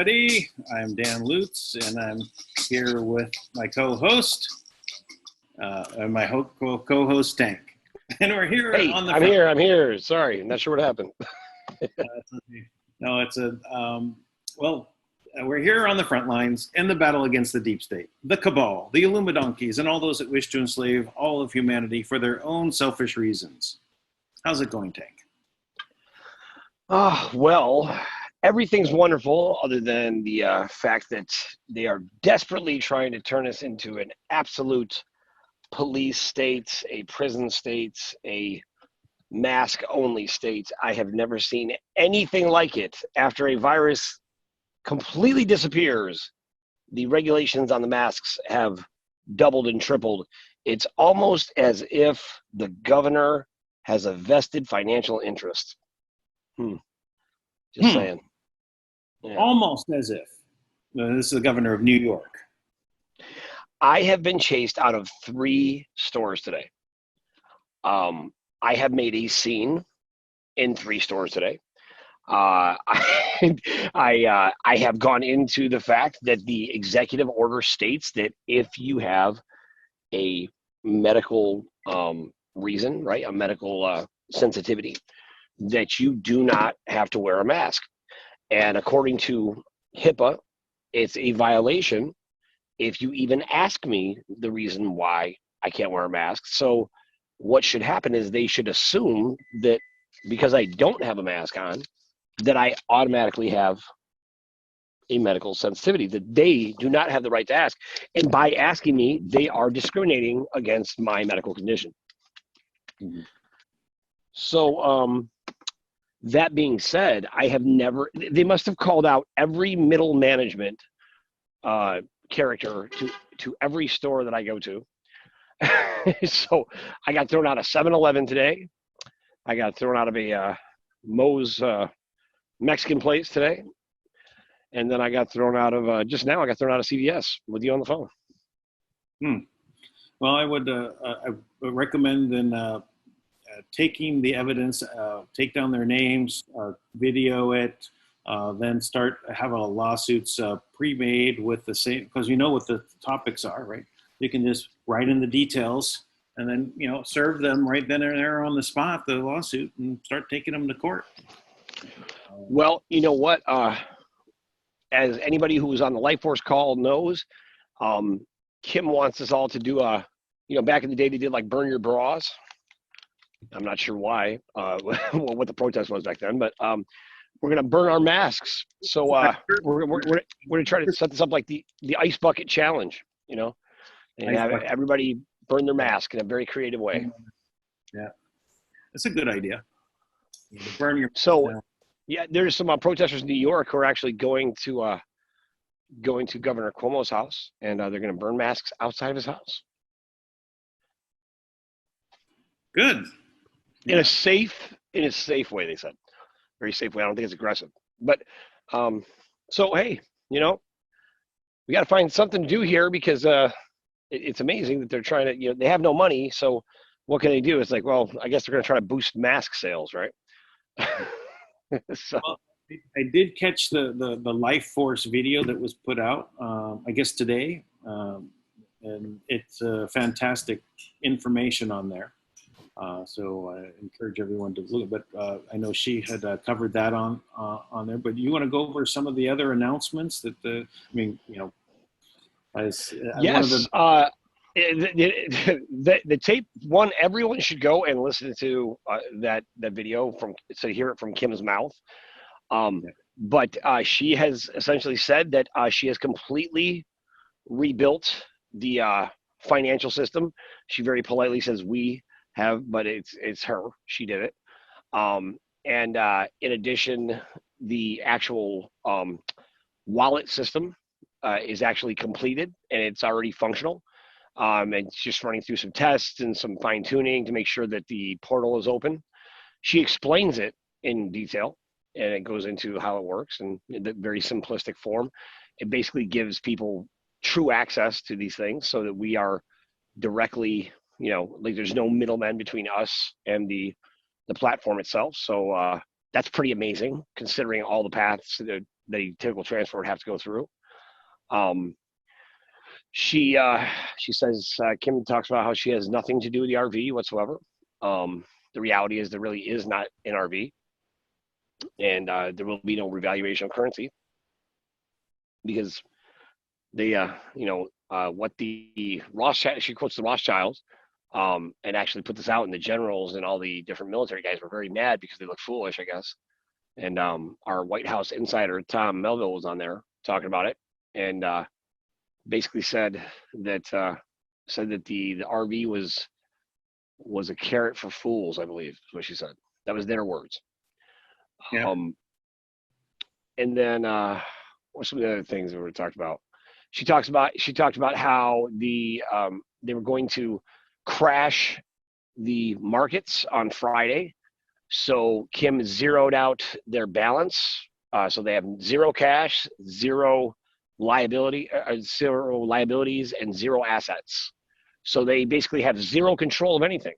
everybody. I'm Dan Lutz, and I'm here with my co-host, and my co-host Tank. And we're here on the I'm here. Sorry, I'm not sure what happened. No, it's we're here on the front lines in the battle against the deep state, the cabal, the Illuminonkeys, and all those that wish to enslave all of humanity for their own selfish reasons. How's it going, Tank? Well, everything's wonderful other than the fact that they are desperately trying to turn us into an absolute police state, a prison state, a mask-only state. I have never seen anything like it. After a virus completely disappears, the regulations on the masks have doubled and tripled. It's almost as if the governor has a vested financial interest. Just saying. Yeah. Almost as if. This is the governor of New York. I have been chased out of 3 stores today. I have made a scene in 3 stores today. I have gone into the fact that the executive order states that if you have a medical reason, right, a medical sensitivity, that you do not have to wear a mask. And according to HIPAA, it's a violation if you even ask me the reason why I can't wear a mask. So what should happen is they should assume that because I don't have a mask on, that I automatically have a medical sensitivity, that they do not have the right to ask. And by asking me, they are discriminating against my medical condition. Mm-hmm. So, that being said, they must have called out every middle management character to every store that I go to. So I got thrown out of 7-Eleven today. I got thrown out of a Moe's Mexican place today. And then I got thrown out of, just now I got thrown out of CVS with you on the phone. Well, I would recommend then taking the evidence, take down their names, video it, then have a lawsuits pre-made with the same, because you know what the topics are, right? You can just write in the details and then, serve them right then and there on the spot, the lawsuit, and start taking them to court. Well, you know what? As anybody who was on the Life Force call knows, Kim wants us all to do back in the day they did like burn your bras. I'm not sure why, what the protest was back then, but we're going to burn our masks. So we're going to try to set this up like the ice bucket challenge, and have everybody burn their mask in a very creative way. Yeah, that's a good idea. Burn your. So, yeah, there's some protesters in New York who are actually going to Governor Cuomo's house, and they're going to burn masks outside of his house. Good. In a safe way, they said. Very safe way. I don't think it's aggressive. But so hey, we got to find something to do here because it's amazing that they're trying to, they have no money. So what can they do? It's like, well, I guess they're going to try to boost mask sales, right? So well, I did catch the Life Force video that was put out, I guess today, and it's fantastic information on there. So I encourage everyone to look. But I know she had covered that on there. But you want to go over some of the other announcements that yes. The tape one. Everyone should go and listen to that video to hear it from Kim's mouth. But she has essentially said that she has completely rebuilt the financial system. She very politely says we have, but it's her. She did it. And in addition, the actual wallet system is actually completed and it's already functional. And it's just running through some tests and some fine tuning to make sure that the portal is open. She explains it in detail and it goes into how it works in the very simplistic form. It basically gives people true access to these things so that we are directly, like there's no middleman between us and the platform itself. So that's pretty amazing considering all the paths that a typical transfer would have to go through. She says, Kim talks about how she has nothing to do with the RV whatsoever. The reality is there really is not an RV, and there will be no revaluation of currency because they, what the Rothschild, she quotes the Rothschilds, and actually put this out, and the generals and all the different military guys were very mad because they look foolish, I guess. And our White House insider, Tom Melville, was on there talking about it, and basically said that the RV was a carrot for fools, I believe is what she said. That was their words. Yeah. And then what's some of the other things that we talked about? She talked about how they were going to crash the markets on Friday. So Kim zeroed out their balance. So they have zero cash, zero liabilities, and zero assets. So they basically have zero control of anything.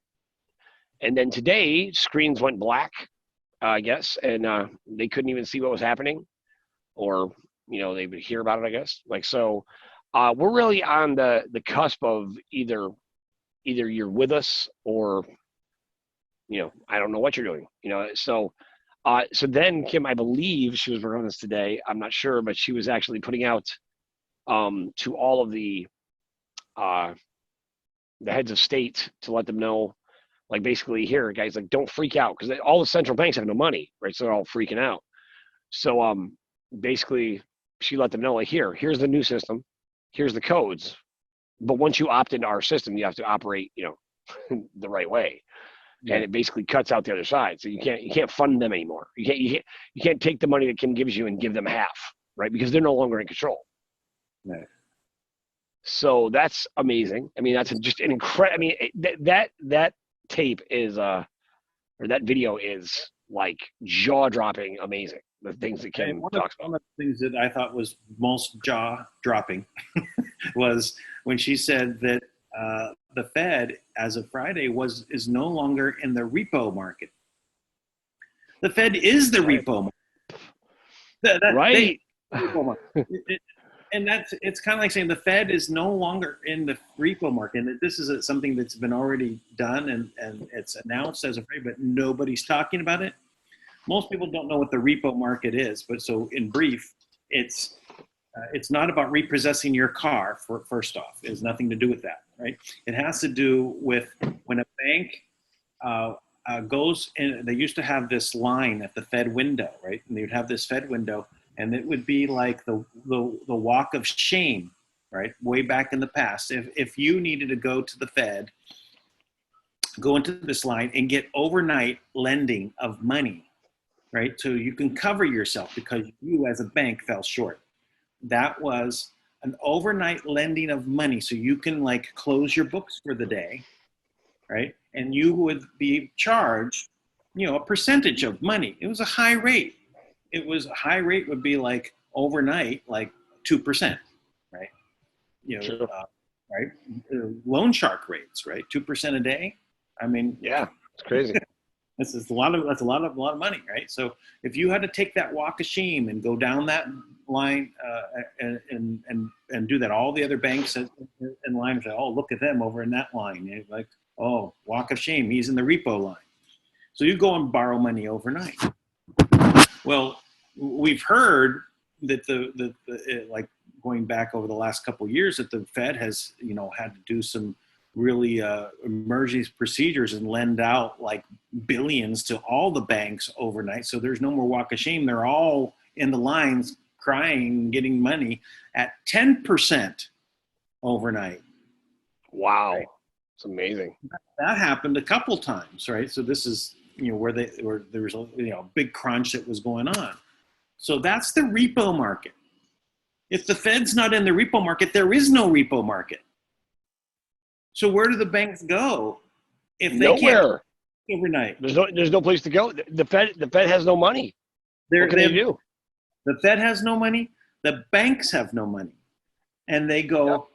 And then today, screens went black, I guess, and they couldn't even see what was happening, or they would hear about it, I guess. We're really on the cusp of either you're with us or I don't know what you're doing. So then Kim, I believe she was working on this today. I'm not sure, but she was actually putting out to all of the heads of state to let them know, like, basically, here, guys, like, don't freak out, because all the central banks have no money, right? So they're all freaking out. So basically, she let them know, like, here's the new system, here's the codes, but once you opt into our system, you have to operate, the right way. Yeah. And it basically cuts out the other side. So you can't fund them anymore. You can't take the money that Kim gives you and give them half, right? Because they're no longer in control. Right. So that's amazing. I mean, that's just an incredible. I mean, that tape is or that video is like jaw-dropping amazing. The things that Kim talks about. One of the things that I thought was most jaw-dropping was when she said that the Fed, as of Friday, is no longer in the repo market. The Fed is the repo market. Right. And it's kind of like saying the Fed is no longer in the repo market, and that this is something that's been already done and it's announced as of Friday, but nobody's talking about it. Most people don't know what the repo market is, but so in brief, it's not about repossessing your car. First off, it has nothing to do with that, right? It has to do with when a bank goes in. They used to have this line at the Fed window, right? And they would have this Fed window, and it would be like the walk of shame, right? Way back in the past, if you needed to go to the Fed, go into this line and get overnight lending of money, right? So you can cover yourself because you as a bank fell short. That was an overnight lending of money, so you can like close your books for the day, right? And you would be charged, a percentage of money. It was a high rate. A high rate would be like overnight, like 2%, right? Sure. Right? Loan shark rates, right? 2% a day. I mean, yeah, it's crazy. That's a lot of money, right? So if you had to take that walk of shame and go down that line and do that, all the other banks in line say, "Oh, look at them over in that line." And like, "Oh, walk of shame, he's in the repo line." So you go and borrow money overnight. Well, we've heard that like going back over the last couple of years that the Fed has had to do some really emergency procedures and lend out like billions to all the banks overnight. So there's no more walk of shame. They're all in the lines crying, getting money at 10% overnight. Wow. Right? It's amazing. That happened a couple times, right? So this is, where there was a big crunch that was going on. So that's the repo market. If the Fed's not in the repo market, there is no repo market. So where do the banks go if they Nowhere. Can't overnight? There's no place to go. The Fed has no money. What can they do? The Fed has no money. The banks have no money, and they go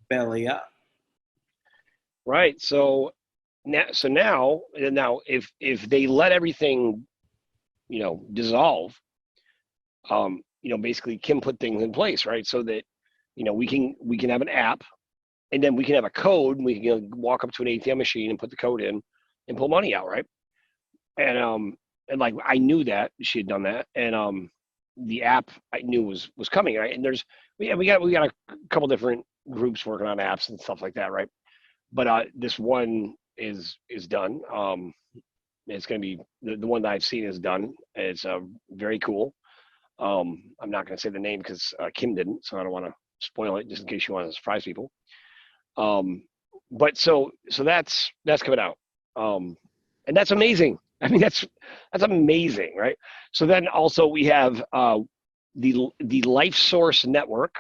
belly up. Right. So now, if they let everything, dissolve, basically Kim put things in place, right? So that, we can have an app, and then we can have a code, and we can walk up to an ATM machine and put the code in and pull money out, right? And like I knew that she had done that, and the app I knew was coming, right? And we got a couple different groups working on apps and stuff like that, right? But this one is done. It's going to be the one that I've seen is done. It's very cool. I'm not going to say the name because Kim didn't, so I don't want to spoil it just in case you want to surprise people. But so that's coming out, and that's amazing. I mean, that's amazing, right? So then also we have the Life Source Network,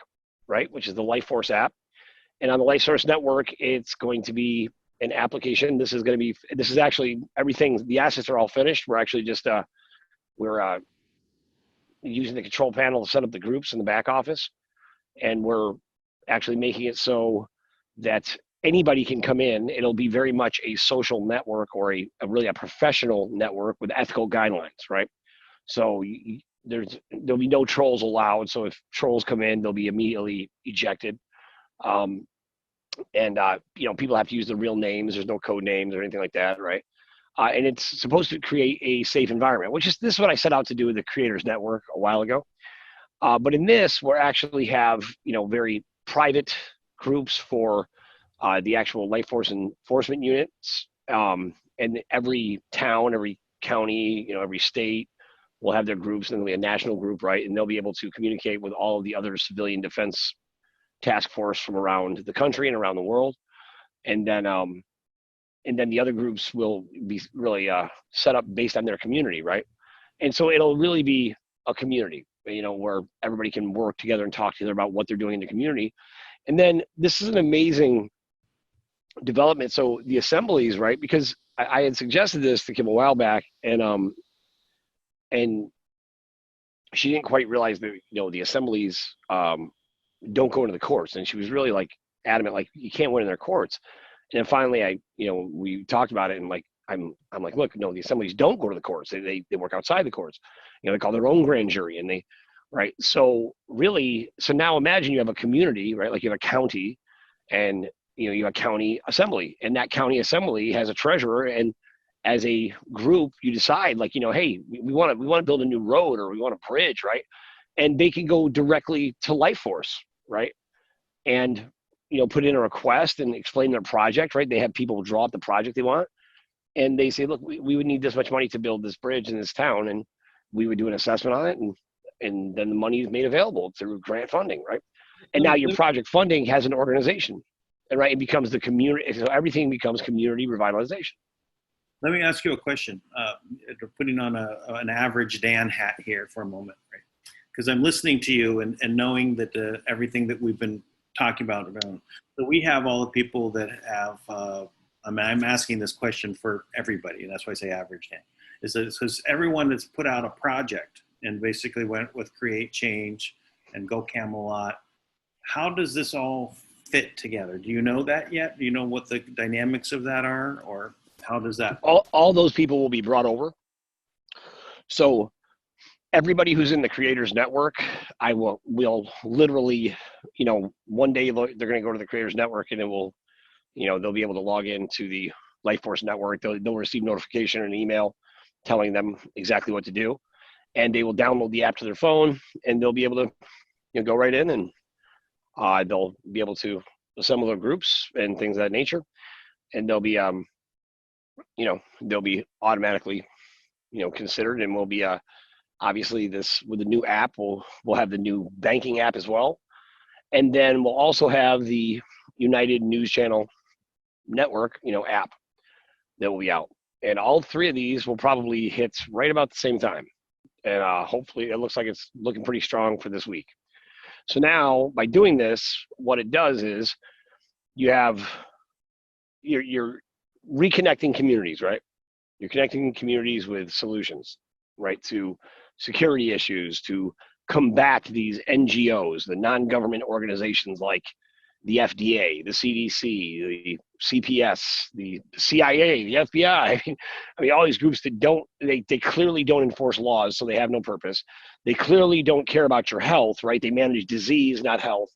right, which is the Life Force app, and on the Life Source Network, it's going to be an application. This is actually everything. The assets are all finished. We're actually just we're using the control panel to set up the groups in the back office, and we're actually making it so that anybody can come in. It'll be very much a social network, or really a professional network with ethical guidelines, right? So there'll be no trolls allowed. So if trolls come in, they'll be immediately ejected. And people have to use the real names. There's no code names or anything like that, right? And it's supposed to create a safe environment, this is what I set out to do with the Creators Network a while ago. But in this, we're actually have very private groups for the actual life force enforcement units, and every town, every county, every state will have their groups, and there'll be a national group, right? And they'll be able to communicate with all of the other civilian defense task force from around the country and around the world. And then the other groups will be really set up based on their community, right? And so it'll really be a community, where everybody can work together and talk together about what they're doing in the community. And then this is an amazing development. So the assemblies, right? Because I had suggested this to Kim a while back, and she didn't quite realize that the assemblies don't go into the courts, and she was really like adamant, like you can't win in their courts. And then finally, we talked about it, and like I'm like, look, no, the assemblies don't go to the courts. They work outside the courts. They call their own grand jury, and they, right. So now imagine you have a community, right? Like you have a county, and you have a county assembly, and that county assembly has a treasurer, and as a group, you decide like, hey, we want to build a new road, or we want a bridge, right? And they can go directly to Life Force, right? And put in a request and explain their project, right? They have people draw up the project they want, and they say, look, we would need this much money to build this bridge in this town, and we would do an assessment on it, and then the money is made available through grant funding, right? And now your project funding has an organization, and right, it becomes the community. So everything becomes community revitalization. Let me ask you a question. Putting on an average Dan hat here for a moment, right? Because I'm listening to you and knowing that everything that we've been talking about. So we have all the people that have, I'm asking this question for everybody, and that's why I say average Dan. Is that because everyone that's put out a project and basically went with Create Change and Go Camelot, how does this all fit together? Do you know that yet? Do you know what the dynamics of that are, or how does that? All those people will be brought over. So everybody who's in the Creators Network, will literally, one day they're going to go to the Creators Network, and it will, they'll be able to log into the Life Force Network. They'll receive notification and email telling them exactly what to do, and they will download the app to their phone, and they'll be able to go right in, and they'll be able to assemble their groups and things of that nature, and they'll be they'll be automatically considered, and will be obviously this with the new app, we'll have the new banking app as well, and then we'll also have the United News Channel Network app that will be out. And all three of these will probably hit right about the same time. And hopefully it looks like it's looking pretty strong for this week. So now by doing this, what it does is you're reconnecting communities, right? You're connecting communities with solutions, right? To security issues, to combat these NGOs, the non-government organizations like the FDA, the CDC, the CPS, the CIA, the FBI. I mean, all these groups that they clearly don't enforce laws, so they have no purpose. They clearly don't care about your health, right? They manage disease, not health,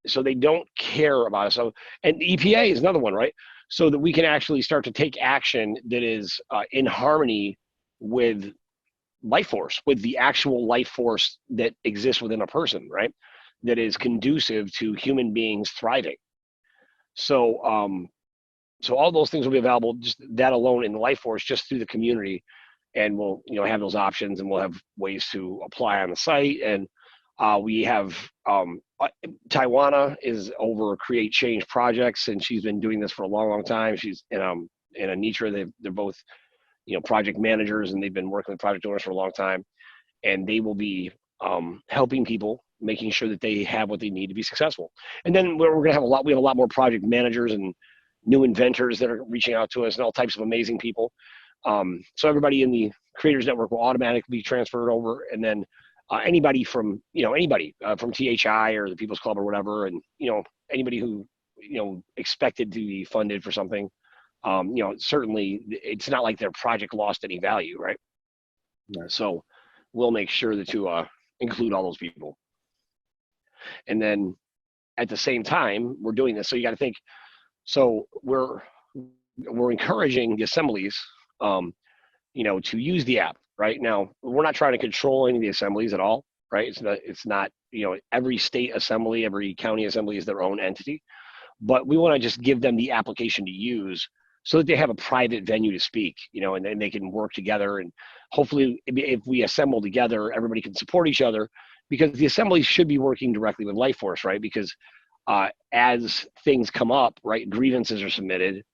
so they don't care about us. So, and the EPA is another one, right? So that we can actually start to take action that is in harmony with life force, with the actual life force that exists within a person, right? That is conducive to human beings thriving. So, so all those things will be available, just that alone in the life force, just through the community, and we'll have those options, and we'll have ways to apply on the site. And we have Taiwana is over Create Change projects, and she's been doing this for a long time. She's in Anitra. They're both project managers, and they've been working with project owners for a long time, and they will be helping people, making sure that they have what they need to be successful. And then we're going to have we have a lot more project managers and new inventors that are reaching out to us, and all types of amazing people. So everybody in the Creators Network will automatically be transferred over, and then anybody from from THI or the People's Club or whatever, and anybody who expected to be funded for something, certainly it's not like their project lost any value, right? So we'll make sure to include all those people. And then at the same time, we're doing this. So you got to think. So we're encouraging the assemblies, to use the app. Right now, we're not trying to control any of the assemblies at all. Right? It's not. Every state assembly, every county assembly is their own entity, but we want to just give them the application to use, so that they have a private venue to speak. And then they can work together. And hopefully, if we assemble together, everybody can support each other. Because the assemblies should be working directly with Life Force, right? Because as things come up, right, grievances are submitted.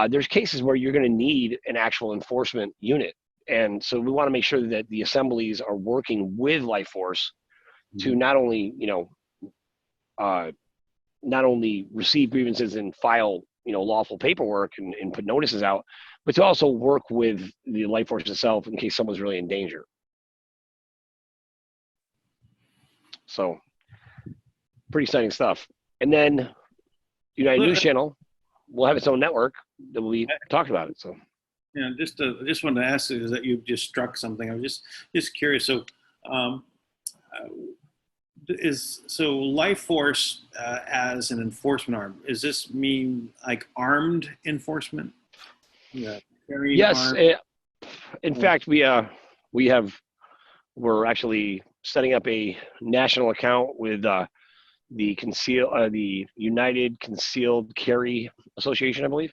There's cases where you're going to need an actual enforcement unit, and so we want to make sure that the assemblies are working with Life Force to not only receive grievances and file lawful paperwork and put notices out, but to also work with the Life Force itself in case someone's really in danger. So pretty exciting stuff. And then United News Channel will have its own network that will be talking about it. So just wanted to ask you, is that you just struck something. I was just curious. So so Life Force as an enforcement arm, does this mean like armed enforcement? Yeah. Yes. In fact, we're actually setting up a national account with the United Concealed Carry Association, I believe.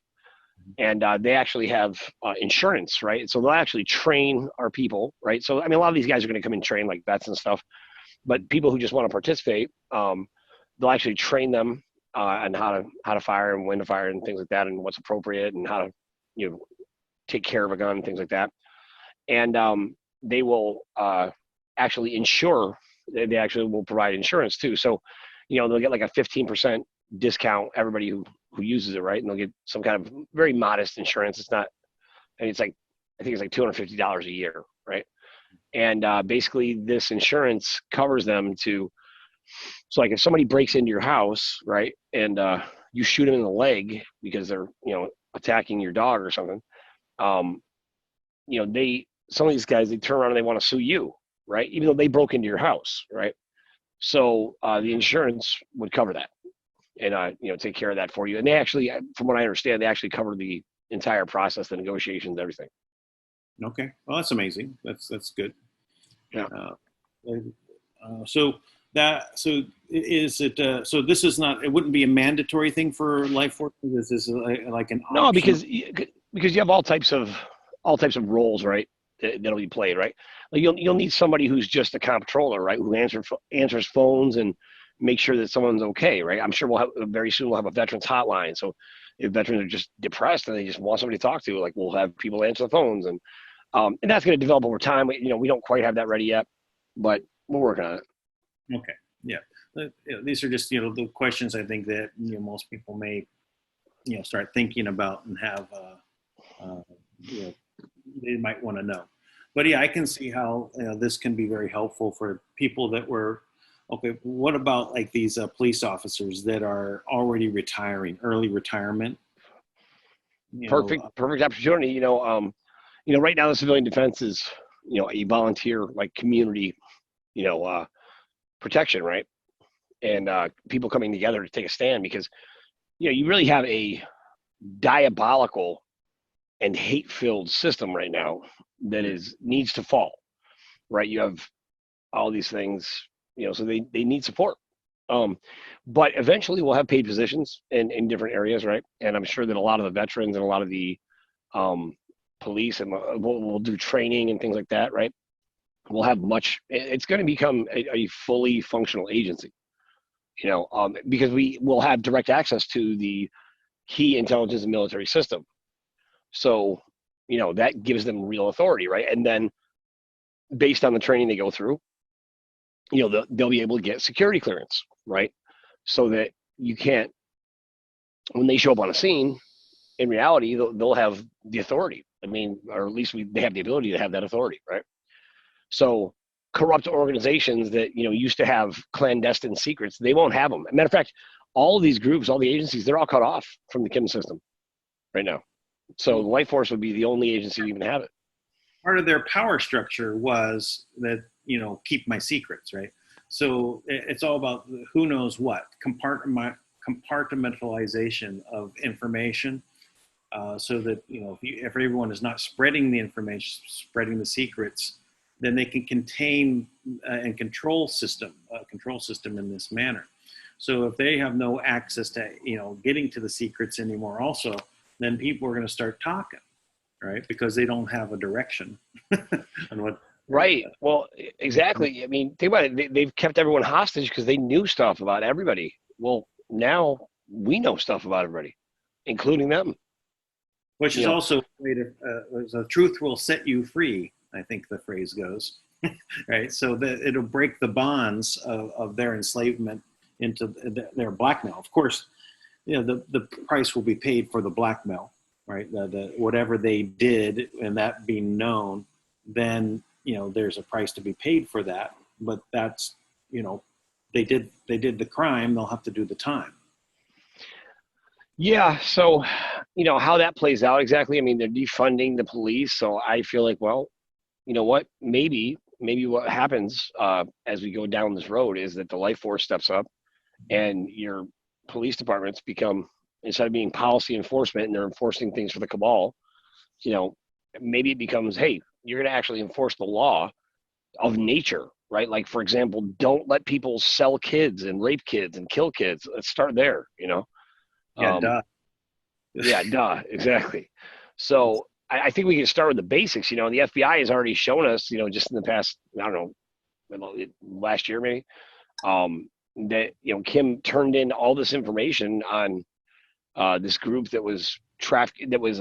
And they actually have insurance, right? So they'll actually train our people, right? So, I mean, a lot of these guys are going to come and train like vets and stuff, but people who just want to participate, they'll actually train them on how to fire and when to fire and things like that, and what's appropriate and how to, take care of a gun and things like that. And they will actually insure. They actually will provide insurance too. So, they'll get like a 15% discount, everybody who uses it, right? And they'll get some kind of very modest insurance. It's not, I think it's like $250 a year, right? And basically this insurance covers them so like if somebody breaks into your house, right, and you shoot them in the leg because they're, attacking your dog or something, some of these guys, they turn around and they want to sue you, right? Even though they broke into your house, right? So the insurance would cover that and, take care of that for you. And they actually, from what I understand, they actually cover the entire process, the negotiations, everything. Okay. Well, that's amazing. That's good. Yeah. So is it, so this is not, it wouldn't be a mandatory thing for Life Force? This is like an option? No, because you have all types of roles, right? That'll be played, right? Like you'll need somebody who's just a comptroller, right? Who answers phones and make sure that someone's okay, right? I'm sure very soon we'll have a veterans hotline. So if veterans are just depressed and they just want somebody to talk to, like we'll have people answer the phones, and that's going to develop over time. We don't quite have that ready yet, but we're working on it. Okay. Yeah. These are just, the questions I think that, most people may, start thinking about and have, they might want to know. But yeah, I can see how this can be very helpful for people that were Okay, what about like these police officers that are already retiring, early retirement? You know, Perfect opportunity. Right now the civilian defense is, a volunteer like community, you know, protection, right? And people coming together to take a stand because, you really have a diabolical and hate-filled system right now that needs to fall, right? You have all these things, so they need support. But eventually we'll have paid positions in different areas, right? And I'm sure that a lot of the veterans and a lot of the police and we'll do training and things like that, right? We'll have it's going to become a fully functional agency, because we will have direct access to the key intelligence and military system. So, that gives them real authority, right? And then based on the training they go through, they'll be able to get security clearance, right? So that you can't, when they show up on a scene, in reality, they'll have the authority. I mean, or at least they have the ability to have that authority, right? So corrupt organizations that, used to have clandestine secrets, they won't have them. As a matter of fact, all of these groups, all the agencies, they're all cut off from the Kim system right now. So the Life Force would be the only agency to even have it. Part of their power structure was that, keep my secrets, right? So it's all about who knows what, compartmentalization of information, so that, if everyone is not spreading the information, spreading the secrets, then they can contain and control system in this manner. So if they have no access to, getting to the secrets anymore also, then people are going to start talking, right? Because they don't have a direction on what. Right. Well, exactly. I mean, think about it. They've kept everyone hostage because they knew stuff about everybody. Well, now we know stuff about everybody, including them. Which is also a way to, the truth will set you free, I think the phrase goes, right? So that it'll break the bonds of their enslavement into their blackmail. Of course, the price will be paid for the blackmail, right? The whatever they did and that being known, then, there's a price to be paid for that. But that's, they did the crime, they'll have to do the time. Yeah. So, how that plays out exactly. I mean, they're defunding the police. So I feel like, well, you know what, maybe what happens as we go down this road is that the Life Force steps up and your police departments become, instead of being policy enforcement and they're enforcing things for the cabal, maybe it becomes, hey, you're going to actually enforce the law of nature, right? Like, for example, don't let people sell kids and rape kids and kill kids. Let's start there, Yeah, duh. Yeah, duh, exactly. So I think we can start with the basics. The FBI has already shown us, just in the past, I don't know, last year maybe, that, Kim turned in all this information on this group that was trafficked, that was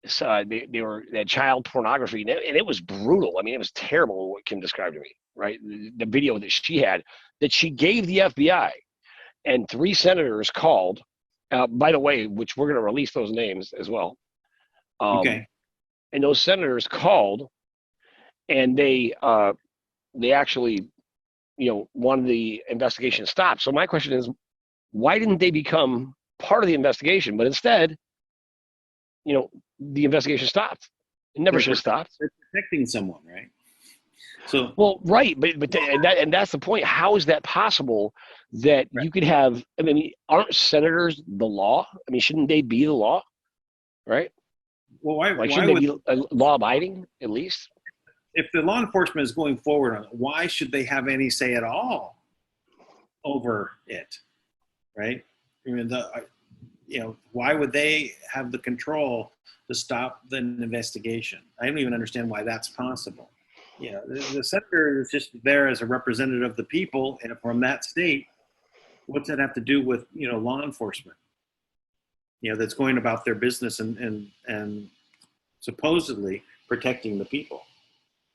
they had child pornography, and it was brutal. I mean, it was terrible what Kim described to me, right? The video that she had that she gave the FBI, and 3 senators called, by the way, which we're going to release those names as well. Okay. And those senators called, and they actually, wanted the investigation stopped. So my question is, why didn't they become part of the investigation? But instead, the investigation stopped. It never should have stopped. They're protecting someone, right? So well, right, but and that's the point. How is that possible that you could have? I mean, aren't senators the law? I mean, shouldn't they be the law, right? Well, why shouldn't they be law abiding at least? If the law enforcement is going forward on it, why should they have any say at all over it, right? I mean, why would they have the control to stop the investigation? I don't even understand why that's possible. The senator is just there as a representative of the people, and from that state, what's that have to do with law enforcement? That's going about their business and supposedly protecting the people.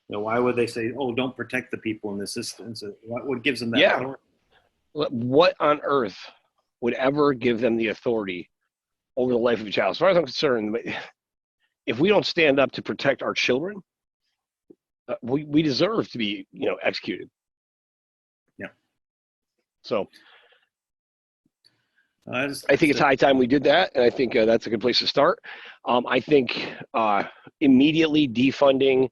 Why would they say, "Oh, don't protect the people in this system"? So what gives them that authority? What on earth would ever give them the authority over the life of a child? As far as I'm concerned, if we don't stand up to protect our children, we deserve to be executed. Yeah. So I I think it's high time we did that, and I think that's a good place to start. I think immediately defunding.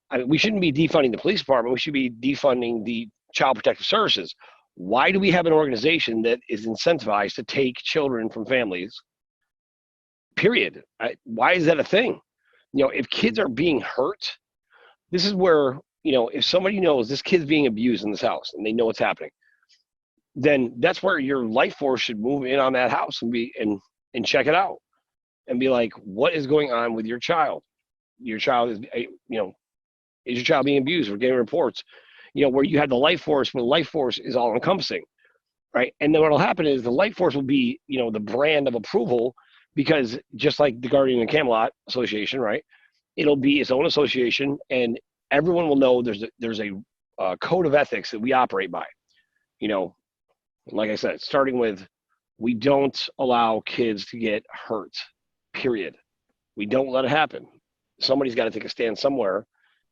I mean, we shouldn't be defunding the police department. We should be defunding the child protective services. Why do we have an organization that is incentivized to take children from families? Period. Why is that a thing? You know, if kids are being hurt, this is where, you know, if somebody knows this kid's being abused in this house and they know what's happening, then that's where your life force should move in on that house and and check it out and be like, what is going on with your child? Your child is, you know, is your child being abused? We're getting reports, you know, where you have the life force, where the life force is all encompassing, right? And then what'll happen is the life force will be, you know, the brand of approval, because just like the Guardian and Camelot Association, right? It'll be its own association, and everyone will know there's a code of ethics that we operate by. You know, like I said, starting with, we don't allow kids to get hurt, period. We don't let it happen. Somebody's got to take a stand somewhere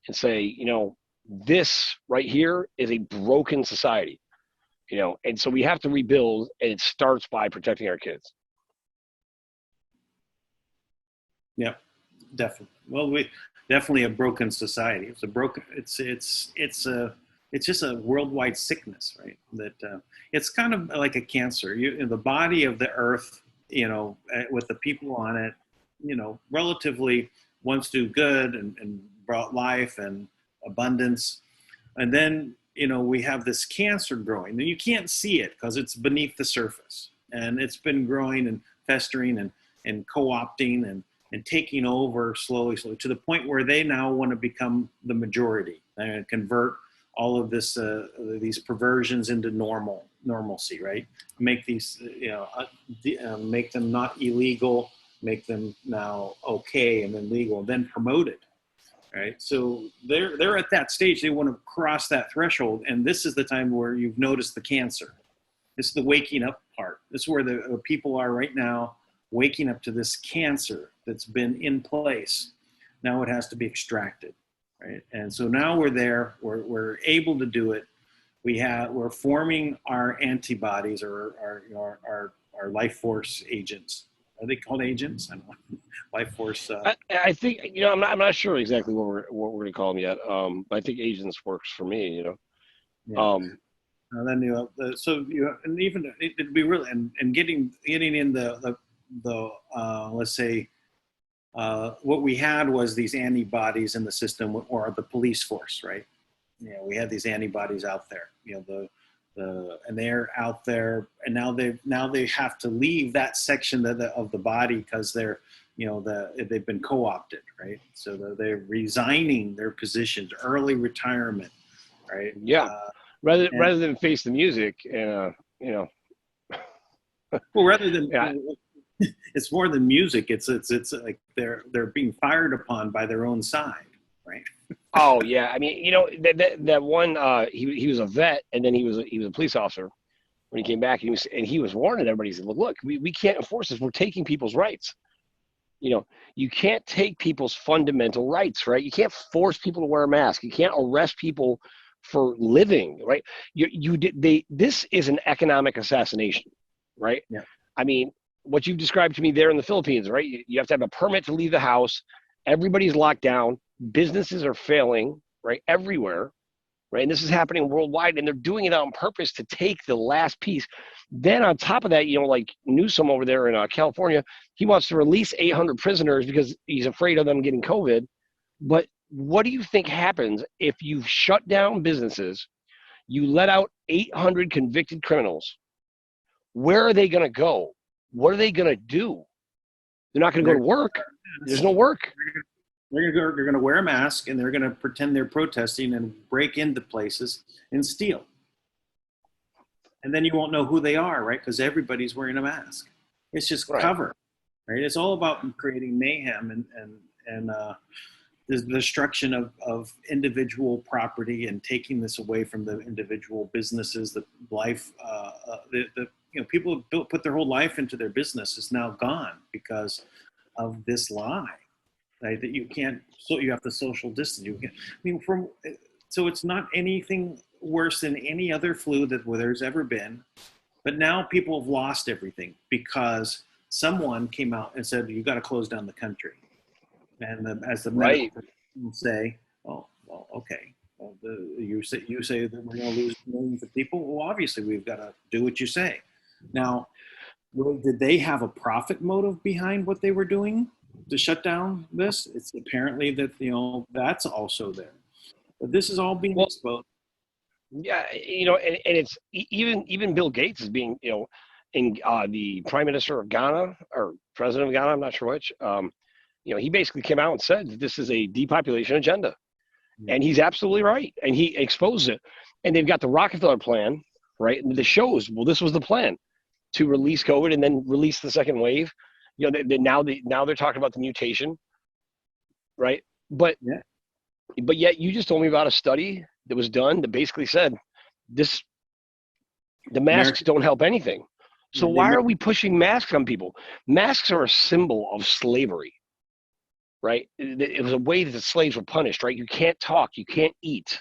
and say, you know, this right here is a broken society, you know, and so we have to rebuild, and it starts by protecting our kids. Yeah, definitely. Well, we definitely a broken society. It's a broken. It's just a worldwide sickness, right? That it's kind of like a cancer. The body of the earth, you know, with the people on it, you know, relatively once do good and brought life and abundance, and then, you know, we have this cancer growing, and you can't see it because it's beneath the surface, and it's been growing and festering and co-opting and taking over slowly to the point where they now want to become the majority and convert all of this these perversions into normalcy, right? Make these, you know, make them not illegal, make them now okay, and then legal, and then promote it, right? So they're at that stage. They want to cross that threshold, and this is the time where you've noticed the cancer. This is the waking up part. This is where the people are right now, waking up to this cancer that's been in place. Now it has to be extracted, right? And so now we're there. We're able to do it. We're forming our antibodies, or our life force agents. Are they called agents? I don't know. Life force. I think, you know, I'm not sure exactly what we're going to call them yet. But I think agents works for me. You know. Yeah. Then you have so you, and even it'd be really, and getting in the let's say, what we had was these antibodies in the system, or the police force, right? You know, we had these antibodies out there, you know, and they're out there, and now they have to leave that section of the body because they're, you know, they've been co-opted, right? So they're resigning their positions, early retirement, right? Yeah. Rather than face the music, you know. Well, rather than, yeah. It's more than music. It's like they're being fired upon by their own side, right? Oh yeah, I mean, you know, that one, he was a vet, and then he was a police officer when he came back, and he was warning everybody. He said, look, we can't enforce this. We're taking people's rights. You know, you can't take people's fundamental rights, right? You can't force people to wear a mask. You can't arrest people for living, right? This is an economic assassination, right? Yeah. I mean, what you've described to me there in the Philippines, right? You have to have a permit to leave the house. Everybody's locked down. Businesses are failing, right? Everywhere, right? And this is happening worldwide, and they're doing it on purpose to take the last piece. Then on top of that, you know, like Newsom over there in California, he wants to release 800 prisoners because he's afraid of them getting COVID. But what do you think happens if you shut down businesses, you let out 800 convicted criminals? Where are they going to go? What are they going to do? They're not going to go to work. There's no work. They're going to wear a mask, and they're going to pretend they're protesting and break into places and steal. And then you won't know who they are, right? Because everybody's wearing a mask. It's just cover, right? It's all about creating mayhem and the destruction of individual property, and taking this away from the individual businesses. The life, you know, people have put their whole life into their business is now gone because of this lie, right? That you can't, so you have to social distance. You can't, I mean, So it's not anything worse than any other flu that there's ever been. But now people have lost everything because someone came out and said, you got to close down the country. And as the medical Right. professionals say, oh, well, okay. Well, you say that we're going to lose millions of people. Well, obviously we've got to do what you say. Now, did they have a profit motive behind what they were doing to shut down this? It's apparently that, that's also there. But this is all being Well, exposed. yeah, and it's even Bill Gates is being, in the Prime Minister of Ghana or President of Ghana, I'm not sure which. He basically came out and said that this is a depopulation agenda, and he's absolutely right, and he exposed it. And they've got the Rockefeller plan, right? And this shows, well, this was the plan to release COVID and then release the second wave. Now they're talking about the mutation, right? But Yeah. But yet you just told me about a study that was done that basically said the masks don't help anything. So why are we pushing masks on people? Masks are a symbol of slavery, right? It was a way that the slaves were punished, right? You can't talk, you can't eat,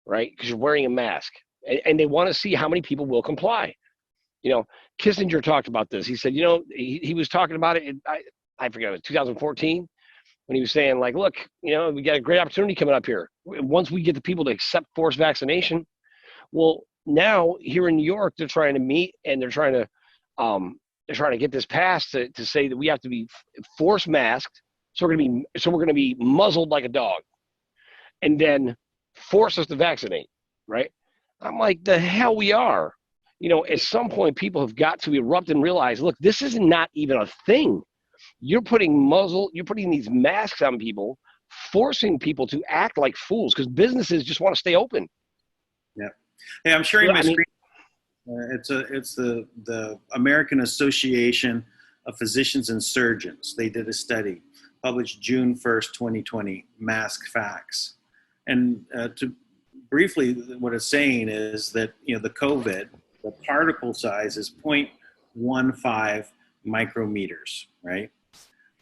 right? Because you're wearing a mask. And they want to see how many people will comply. Kissinger talked about this. He said, he was talking about it I forget, it was 2014, when he was saying, like, look, we got a great opportunity coming up here. Once we get the people to accept forced vaccination, well, now here in New York, they're trying to meet and they're trying to get this passed to say that we have to be forced masked. So we're going to be muzzled like a dog, and then force us to vaccinate, right? I'm like, the hell we are. At some point, people have got to erupt and realize, look, this is not even a thing. You're putting these masks on people, forcing people to act like fools because businesses just want to stay open. Yeah. Hey, I'm sharing my screen. It's the American Association of Physicians and Surgeons. They did a study published June 1st, 2020, Mask Facts. And to briefly, what it's saying is that, the COVID, the particle size is 0.15 micrometers, right?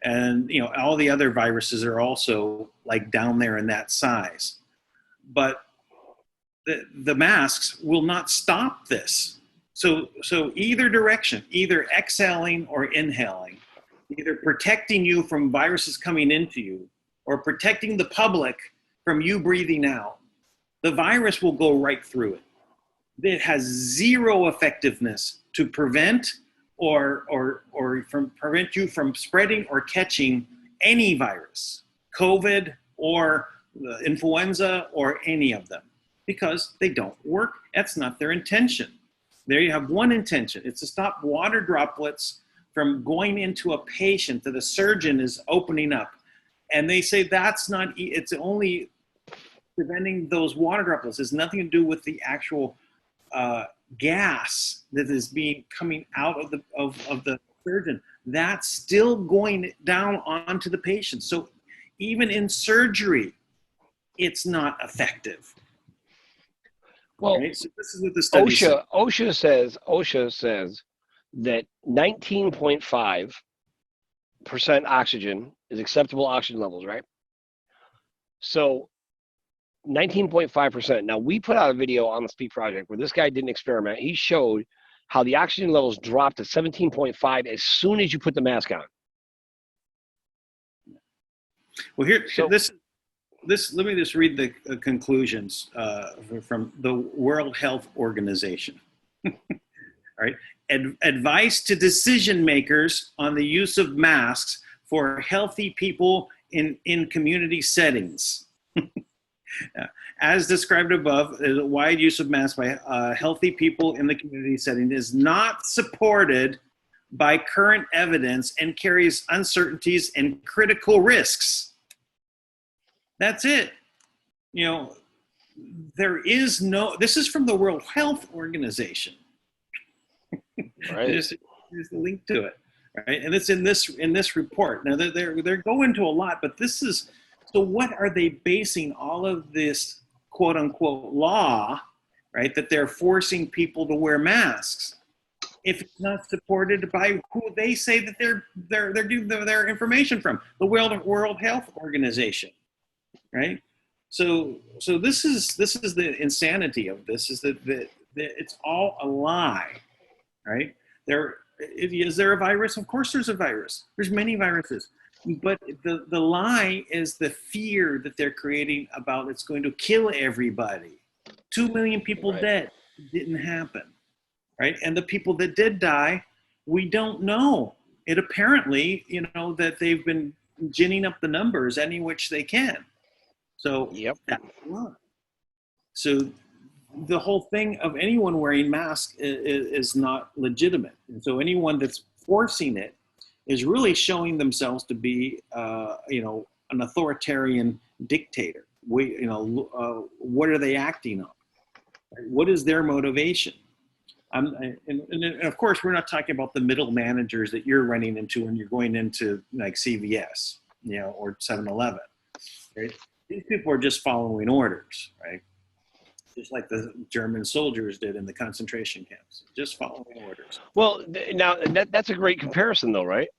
And, all the other viruses are also like down there in that size. But the masks will not stop this. So either direction, either exhaling or inhaling, either protecting you from viruses coming into you or protecting the public from you breathing out, the virus will go right through it. It has zero effectiveness to prevent or prevent you from spreading or catching any virus, COVID or influenza or any of them, because they don't work. That's not their intention. There you have one intention. It's to stop water droplets from going into a patient that a surgeon is opening up. And they say that's not, it's only preventing those water droplets. It has nothing to do with the actual gas that is coming out of the surgeon. That's still going down onto the patient. So even in surgery, it's not effective. Well, right? So this is what the study says. OSHA says that 19.5% oxygen is acceptable oxygen levels, right? So 19.5%. Now, we put out a video on the Speak Project where this guy did an experiment. He showed how the oxygen levels dropped to 17.5 as soon as you put the mask on. Well, let me just read the conclusions from the World Health Organization. All right. Advice to decision makers on the use of masks for healthy people in community settings. As described above, the wide use of masks by healthy people in the community setting is not supported by current evidence and carries uncertainties and critical risks. That's it. There is no, this is from the World Health Organization. Right. There's the link to it, right? And it's in this report. Now they're going to a lot, but this is, so what are they basing all of this quote unquote law, right? That they're forcing people to wear masks, if it's not supported by who they say that they're getting their information from, the World Health Organization, right? So this is the insanity of this, is that it's all a lie, right? Is there a virus? Of course there's a virus. There's many viruses. But the lie is the fear that they're creating about it's going to kill everybody. 2 million people dead. It didn't happen, right? And the people that did die, we don't know. It apparently, that they've been ginning up the numbers any which they can. So that's a lie. So the whole thing of anyone wearing masks is not legitimate. And so anyone that's forcing it is really showing themselves to be, an authoritarian dictator. What are they acting on? What is their motivation? And of course, we're not talking about the middle managers that you're running into when you're going into like CVS, or 7-Eleven. Right? These people are just following orders, right? Just like the German soldiers did in the concentration camps, just following orders. Well, now that's a great comparison, though, right?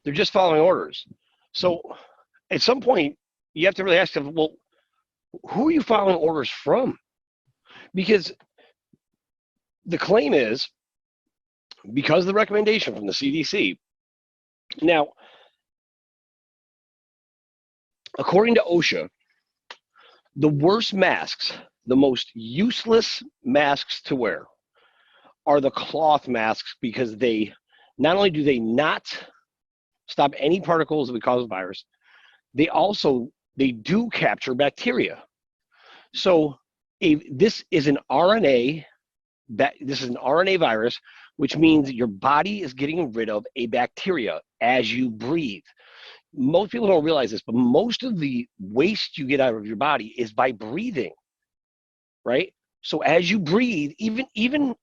They're just following orders. So at some point, you have to really ask them, well, who are you following orders from? Because the claim is, because of the recommendation from the CDC. Now, according to OSHA, the worst masks, the most useless masks to wear, are the cloth masks, because they not only do they not stop any particles that would cause a virus, they do capture bacteria. So this is an RNA virus, which means your body is getting rid of a bacteria as you breathe. Most people don't realize this, but most of the waste you get out of your body is by breathing, right? So as you breathe, even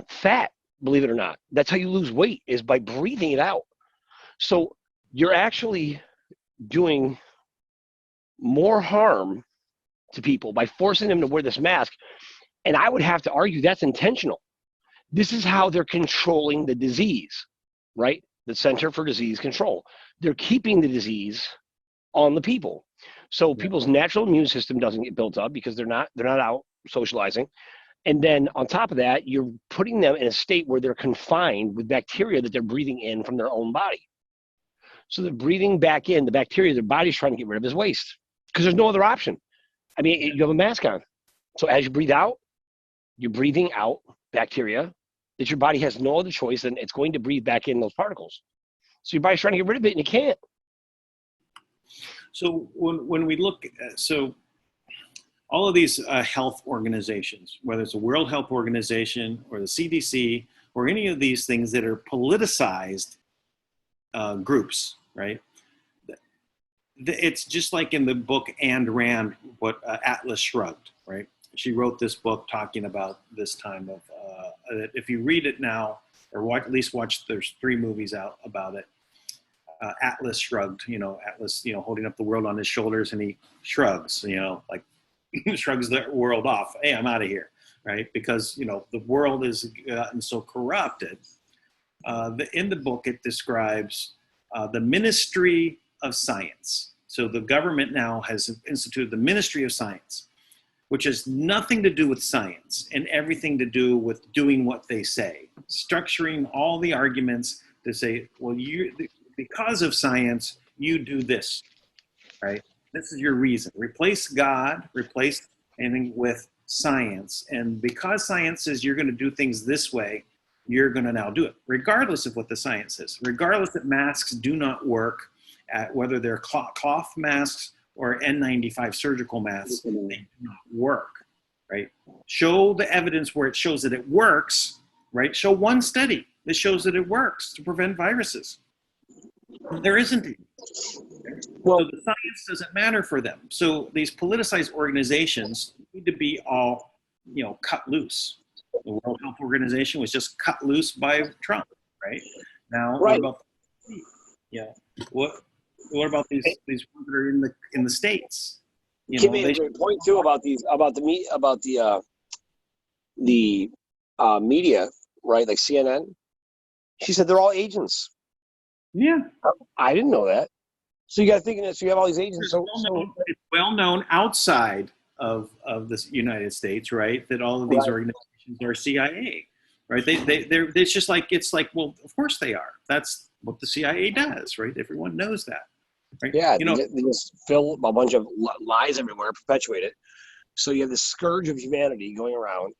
fat, believe it or not, that's how you lose weight, is by breathing it out. So you're actually doing more harm to people by forcing them to wear this mask. And I would have to argue that's intentional. This is how they're controlling the disease, right? The Center for Disease Control. They're keeping the disease on the people. So people's natural immune system doesn't get built up because they're not out socializing. And then on top of that, you're putting them in a state where they're confined with bacteria that they're breathing in from their own body. So they're breathing back in the bacteria their body's trying to get rid of as waste, because there's no other option. I mean, you have a mask on. So as you breathe out, you're breathing out bacteria that your body has no other choice, and it's going to breathe back in those particles. So your body's trying to get rid of it, and you can't. So when we look at, all of these health organizations, whether it's the World Health Organization or the CDC or any of these things that are politicized groups, right? It's just like in the book Ayn Rand, what Atlas Shrugged, right? She wrote this book talking about this time of, if you read it now, or at least watch, there's 3 movies out about it. Atlas Shrugged, Atlas, holding up the world on his shoulders, and he shrugs, like shrugs the world off. Hey, I'm out of here, right? Because, the world has gotten so corrupted. In the book, it describes the Ministry of Science. So the government now has instituted the Ministry of Science, which has nothing to do with science and everything to do with doing what they say, structuring all the arguments to say, well, because of science, you do this, right? This is your reason. Replace God, replace anything with science. And because science says you're going to do things this way, you're going to now do it, regardless of what the science is, regardless that masks do not work, whether they're cloth masks or N95 surgical masks, they do not work, right? Show the evidence where it shows that it works, right? Show one study that shows that it works to prevent viruses. There isn't any. Well, so the science doesn't matter for them. So these politicized organizations need to be all, cut loose. The World Health Organization was just cut loose by Trump, right? Now, right. What about these ones that are in the states? Kim made a great point too about the media, right? Like CNN. She said they're all agents. Yeah, I didn't know that. So you got to think of this. So you have all these agents. It's well known outside of the United States, right? That all of these organizations are CIA, right? They're it's just like, it's like, well, of course they are. That's what the CIA does, right? Everyone knows that, right? Yeah, You know, they just fill a bunch of lies everywhere, perpetuate it. So you have this scourge of humanity going around.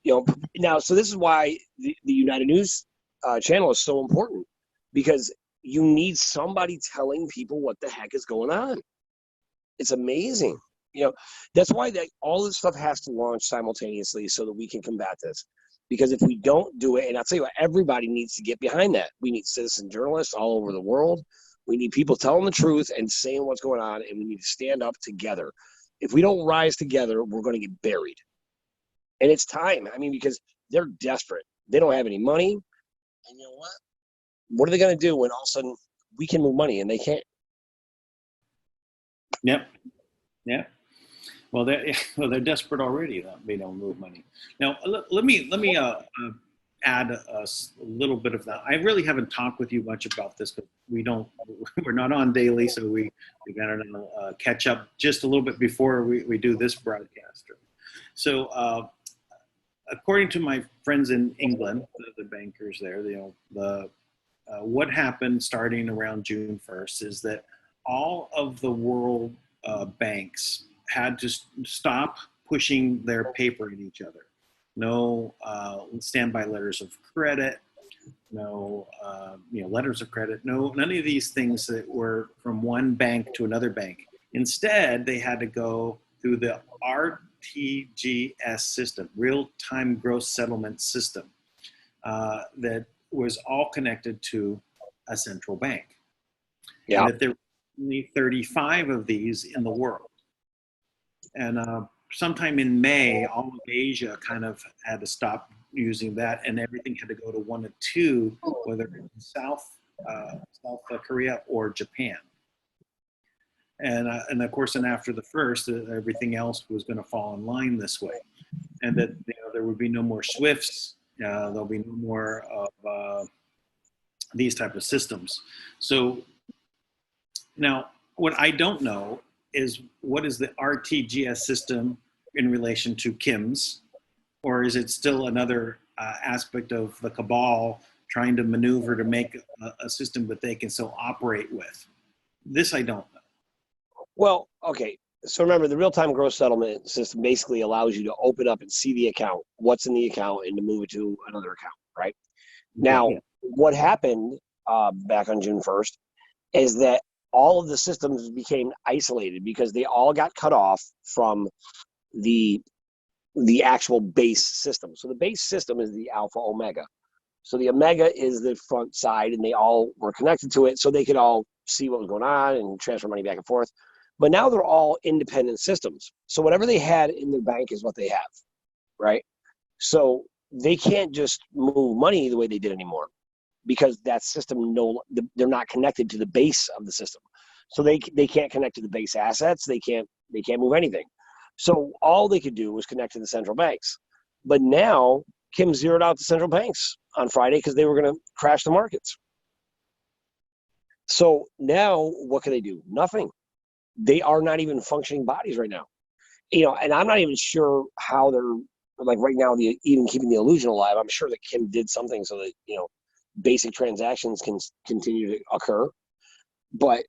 You know, now, so this is why the United News channel is so important, because you need somebody telling people what the heck is going on. It's amazing. You know, that's why all this stuff has to launch simultaneously so that we can combat this. Because if we don't do it, and I'll tell you what, everybody needs to get behind that. We need citizen journalists all over the world. We need people telling the truth and saying what's going on, and we need to stand up together. If we don't rise together, we're going to get buried. And it's time. I mean, because they're desperate. They don't have any money. And you know what? What are they going to do when all of a sudden we can move money and they can't? Yep. Yeah. Well, they're desperate already. They don't move money. Now, let me add a little bit of that. I really haven't talked with you much about this, but we're not on daily, so we got to catch up just a little bit before we do this broadcast. So, according to my friends in England, the bankers there, what happened starting around June 1st is that all of the world banks had to stop pushing their paper at each other. No standby letters of credit, no letters of credit, none of these things that were from one bank to another bank. Instead, they had to go through the RTGS system, real-time gross settlement system, that was all connected to a central bank. Yeah. And that there were only 35 of these in the world. And sometime in May, all of Asia kind of had to stop using that, and everything had to go to one of two, whether it's South Korea or Japan. And of course, and after the first, everything else was going to fall in line this way, and that there would be no more SWIFTs. There'll be no more of these type of systems. So now, what I don't know is, what is the RTGS system in relation to Kim's, or is it still another aspect of the cabal trying to maneuver to make a system that they can still operate with? This I don't know. Well, okay. So remember, the real-time gross settlement system basically allows you to open up and see the account, what's in the account, and to move it to another account, right? Now, what happened back on June 1st is that all of the systems became isolated because they all got cut off from the actual base system. So the base system is the alpha omega. So the omega is the front side, and they all were connected to it so they could all see what was going on and transfer money back and forth. But now they're all independent systems. So whatever they had in their bank is what they have, right? So they can't just move money the way they did anymore, because that system they're not connected to the base of the system. So they can't connect to the base assets. They can't move anything. So all they could do was connect to the central banks. But now Kim zeroed out the central banks on Friday because they were going to crash the markets. So now what can they do? Nothing. They are not even functioning bodies right now. And I'm not even sure how they're, like, right now, even keeping the illusion alive. I'm sure that Kim did something so that, basic transactions can continue to occur, but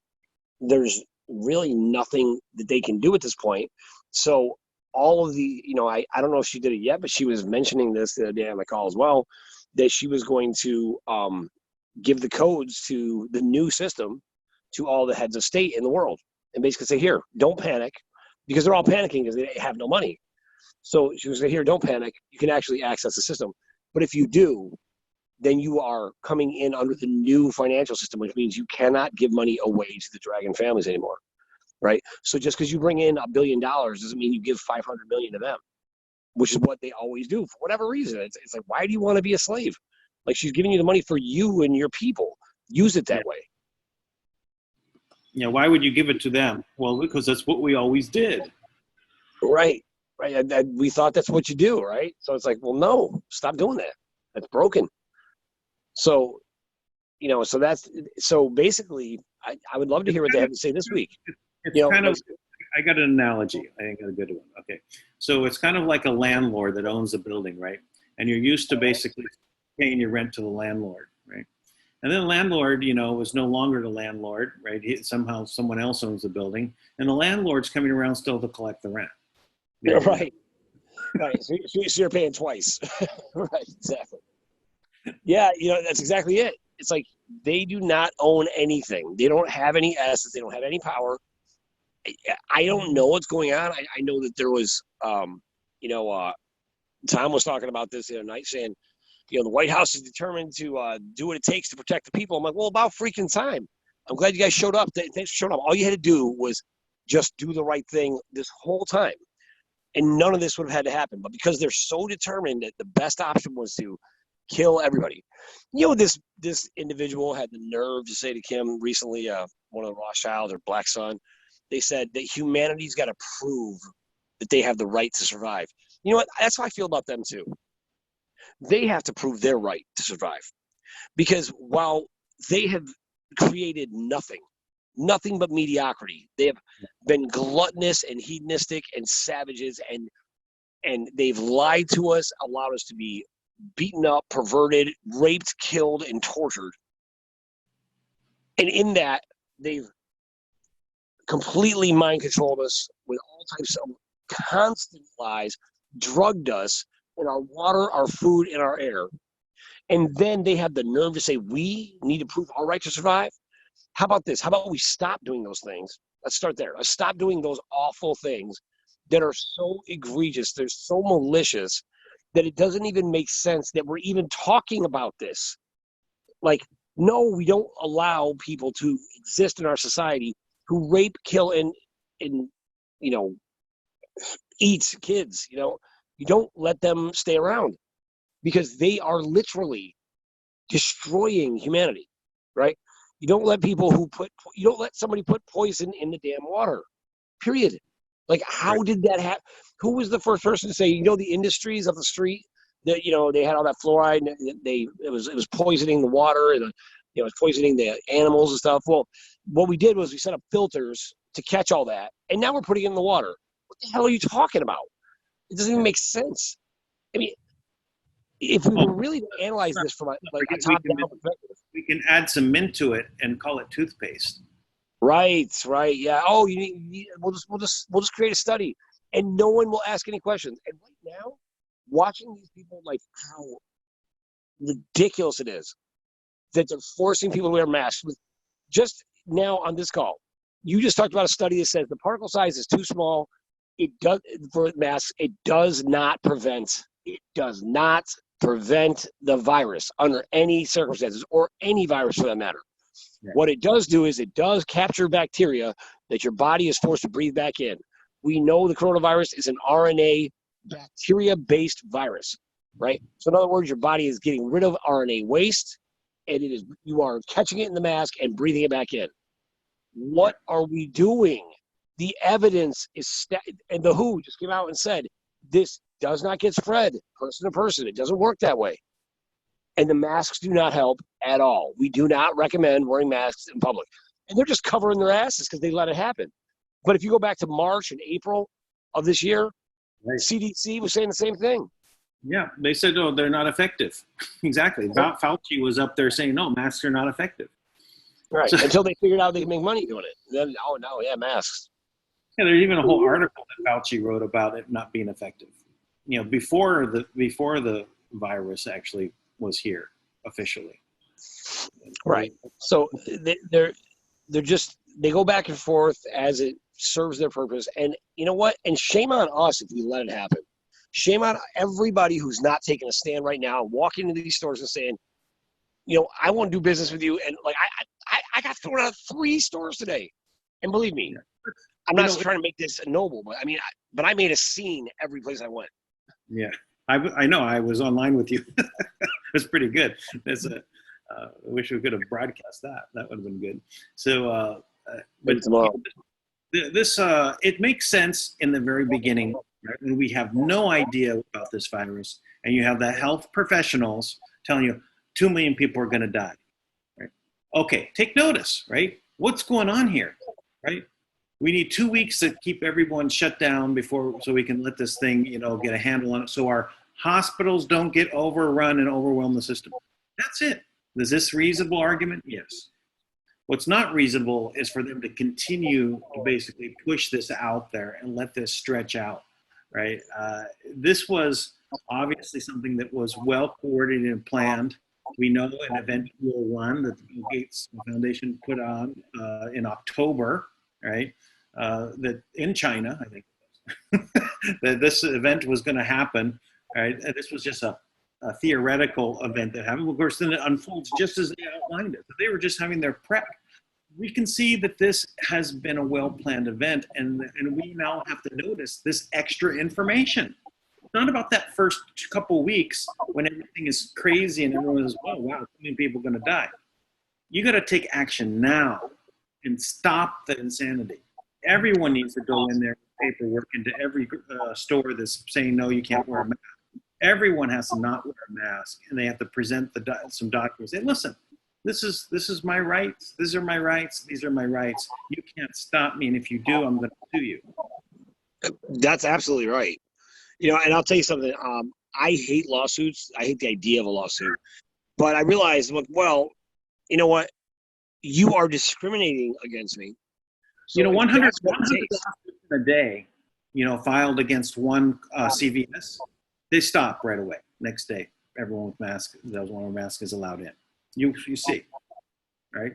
there's really nothing that they can do at this point. So all of the, I don't know if she did it yet, but she was mentioning this the other day on the call as well, that she was going to give the codes to the new system to all the heads of state in the world, and basically say, here, don't panic, because they're all panicking because they have no money. So she was saying, here, don't panic. You can actually access the system. But if you do, then you are coming in under the new financial system, which means you cannot give money away to the dragon families anymore, right? So just because you bring in $1 billion doesn't mean you give 500 million to them, which is what they always do for whatever reason. It's like, why do you want to be a slave? Like, she's giving you the money for you and your people. Use it that way. Yeah, why would you give it to them? Well, because that's what we always did. Right. We thought that's what you do, right? So it's like, well, no, stop doing that. That's broken. So, So so basically, I would love to hear what they have to say this week. It's kind of, I got an analogy. I got a good one. Okay. So it's kind of like a landlord that owns a building, right? And you're used to basically paying your rent to the landlord, right? And then the landlord, was no longer the landlord, right? Somehow someone else owns the building, and the landlord's coming around still to collect the rent. Right. Right. So you're paying twice. Right. Exactly. Yeah. That's exactly it. It's like they do not own anything. They don't have any assets. They don't have any power. I don't know what's going on. I know that there was, Tom was talking about this the other night, saying, the White House is determined to do what it takes to protect the people. I'm like, well, about freaking time. I'm glad you guys showed up. Thanks for showing up. All you had to do was just do the right thing this whole time. And none of this would have had to happen. But because they're so determined that the best option was to kill everybody. This individual had the nerve to say to Kim recently, one of the Rothschilds or Black Sun, they said that humanity's got to prove that they have the right to survive. You know what? That's how I feel about them too. They have to prove their right to survive. Because while they have created nothing but mediocrity, they have been gluttonous and hedonistic and savages, and they've lied to us, allowed us to be beaten up, perverted, raped, killed, and tortured. And in that, they've completely mind controlled us with all types of constant lies, drugged us in our water, our food, and our air. And then they have the nerve to say, we need to prove our right to survive. How about this? How about we stop doing those things? Let's start there. Let's stop doing those awful things that are so egregious. They're so malicious that it doesn't even make sense that we're even talking about this. Like, no, we don't allow people to exist in our society who rape, kill, and eat kids. You don't let them stay around because they are literally destroying humanity, right? You don't let you don't let somebody put poison in the damn water, period. Like, how did that happen? Who was the first person to say, the industries of the street that, they had all that fluoride and it was poisoning the water and, it was poisoning the animals and stuff. Well, what we did was we set up filters to catch all that. And now we're putting it in the water. What the hell are you talking about? It doesn't even make sense. I mean, if we were really to analyze this from a top-down perspective, we can add some mint to it and call it toothpaste. Right, yeah. Oh, we'll just create a study, and no one will ask any questions. And right now, watching these people, like, how ridiculous it is that they're forcing people to wear masks. Just now on this call, you just talked about a study that says the particle size is too small. It does for masks. It does not prevent. It does not prevent the virus under any circumstances, or any virus for that matter. Yeah. What it does do is it does capture bacteria that your body is forced to breathe back in. We know the coronavirus is an RNA bacteria-based virus, right? So in other words, your body is getting rid of RNA waste, and you are catching it in the mask and breathing it back in. What are we doing? The evidence is, and the WHO just came out and said, this does not get spread person to person. It doesn't work that way. And the masks do not help at all. We do not recommend wearing masks in public. And they're just covering their asses because they let it happen. But if you go back to March and April of this year, right, CDC was saying the same thing. Yeah, they said, oh, they're not effective. Exactly. Fauci was up there saying, no, masks are not effective. Right, so, until they figured out they could make money doing it. Then, oh, no, yeah, masks. Yeah, there's even a whole article that Fauci wrote about it not being effective. Before the virus actually was here officially. Right. So they go back and forth as it serves their purpose. And you know what? And shame on us if we let it happen. Shame on everybody who's not taking a stand right now, walking into these stores and saying, I won't do business with you. And like, I got thrown out of 3 stores today. And believe me, I'm not trying to make this noble, but I made a scene every place I went. Yeah, I know. I was online with you. It was pretty good. I wish we could have broadcast that. That would have been good. So, but this it makes sense in the very beginning, right? When we have no idea about this virus, and you have the health professionals telling you 2 million people are going to die. Right? Okay, take notice, right? What's going on here, right? We need 2 weeks to keep everyone shut down so we can let this thing, get a handle on it, so our hospitals don't get overrun and overwhelm the system. That's it. Is this a reasonable argument? Yes. What's not reasonable is for them to continue to basically push this out there and let this stretch out, right? This was obviously something that was well coordinated and planned. We know an event will run that the Bill Gates Foundation put on in October, right? That in China, I think, that this event was going to happen, right? And this was just a theoretical event that happened. Of course, then it unfolds just as they outlined it. They were just having their prep. We can see that this has been a well-planned event, and we now have to notice this extra information. It's not about that first couple of weeks when everything is crazy and everyone is, oh, wow, so many people are going to die. You got to take action now and stop the insanity. Everyone needs to go in there with paperwork into every store that's saying, no, you can't wear a mask. Everyone has to not wear a mask, and they have to present some documents. Say, listen, this is my rights. These are my rights. These are my rights. You can't stop me, and if you do, I'm going to sue you. That's absolutely right. And I'll tell you something. I hate lawsuits. I hate the idea of a lawsuit. But I realized, well, you know what? You are discriminating against me. So 100 a day, filed against one CVS. They stop right away. Next day, everyone with masks, those one with mask is allowed in. You see, right?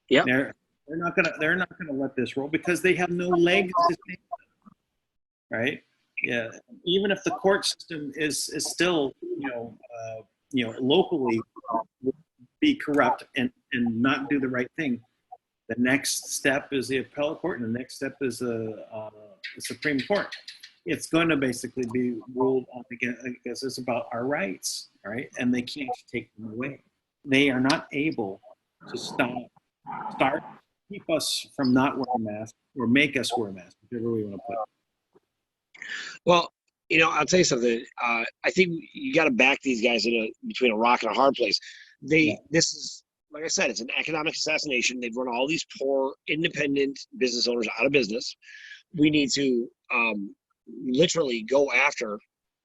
Yeah. They're not gonna let this roll because they have no legs to stand on, right? Yeah. Even if the court system is still locally be corrupt and not do the right thing, the next step is the appellate court, and the next step is the Supreme Court. It's going to basically be ruled on again because it's about our rights, right? And they can't take them away. They are not able to keep us from not wearing masks or make us wear masks, whichever we want to put it. Well, I'll tell you something. I think you got to back these guys between a rock and a hard place. This is, like I said, it's an economic assassination. They've run all these poor, independent business owners out of business. We need to literally go after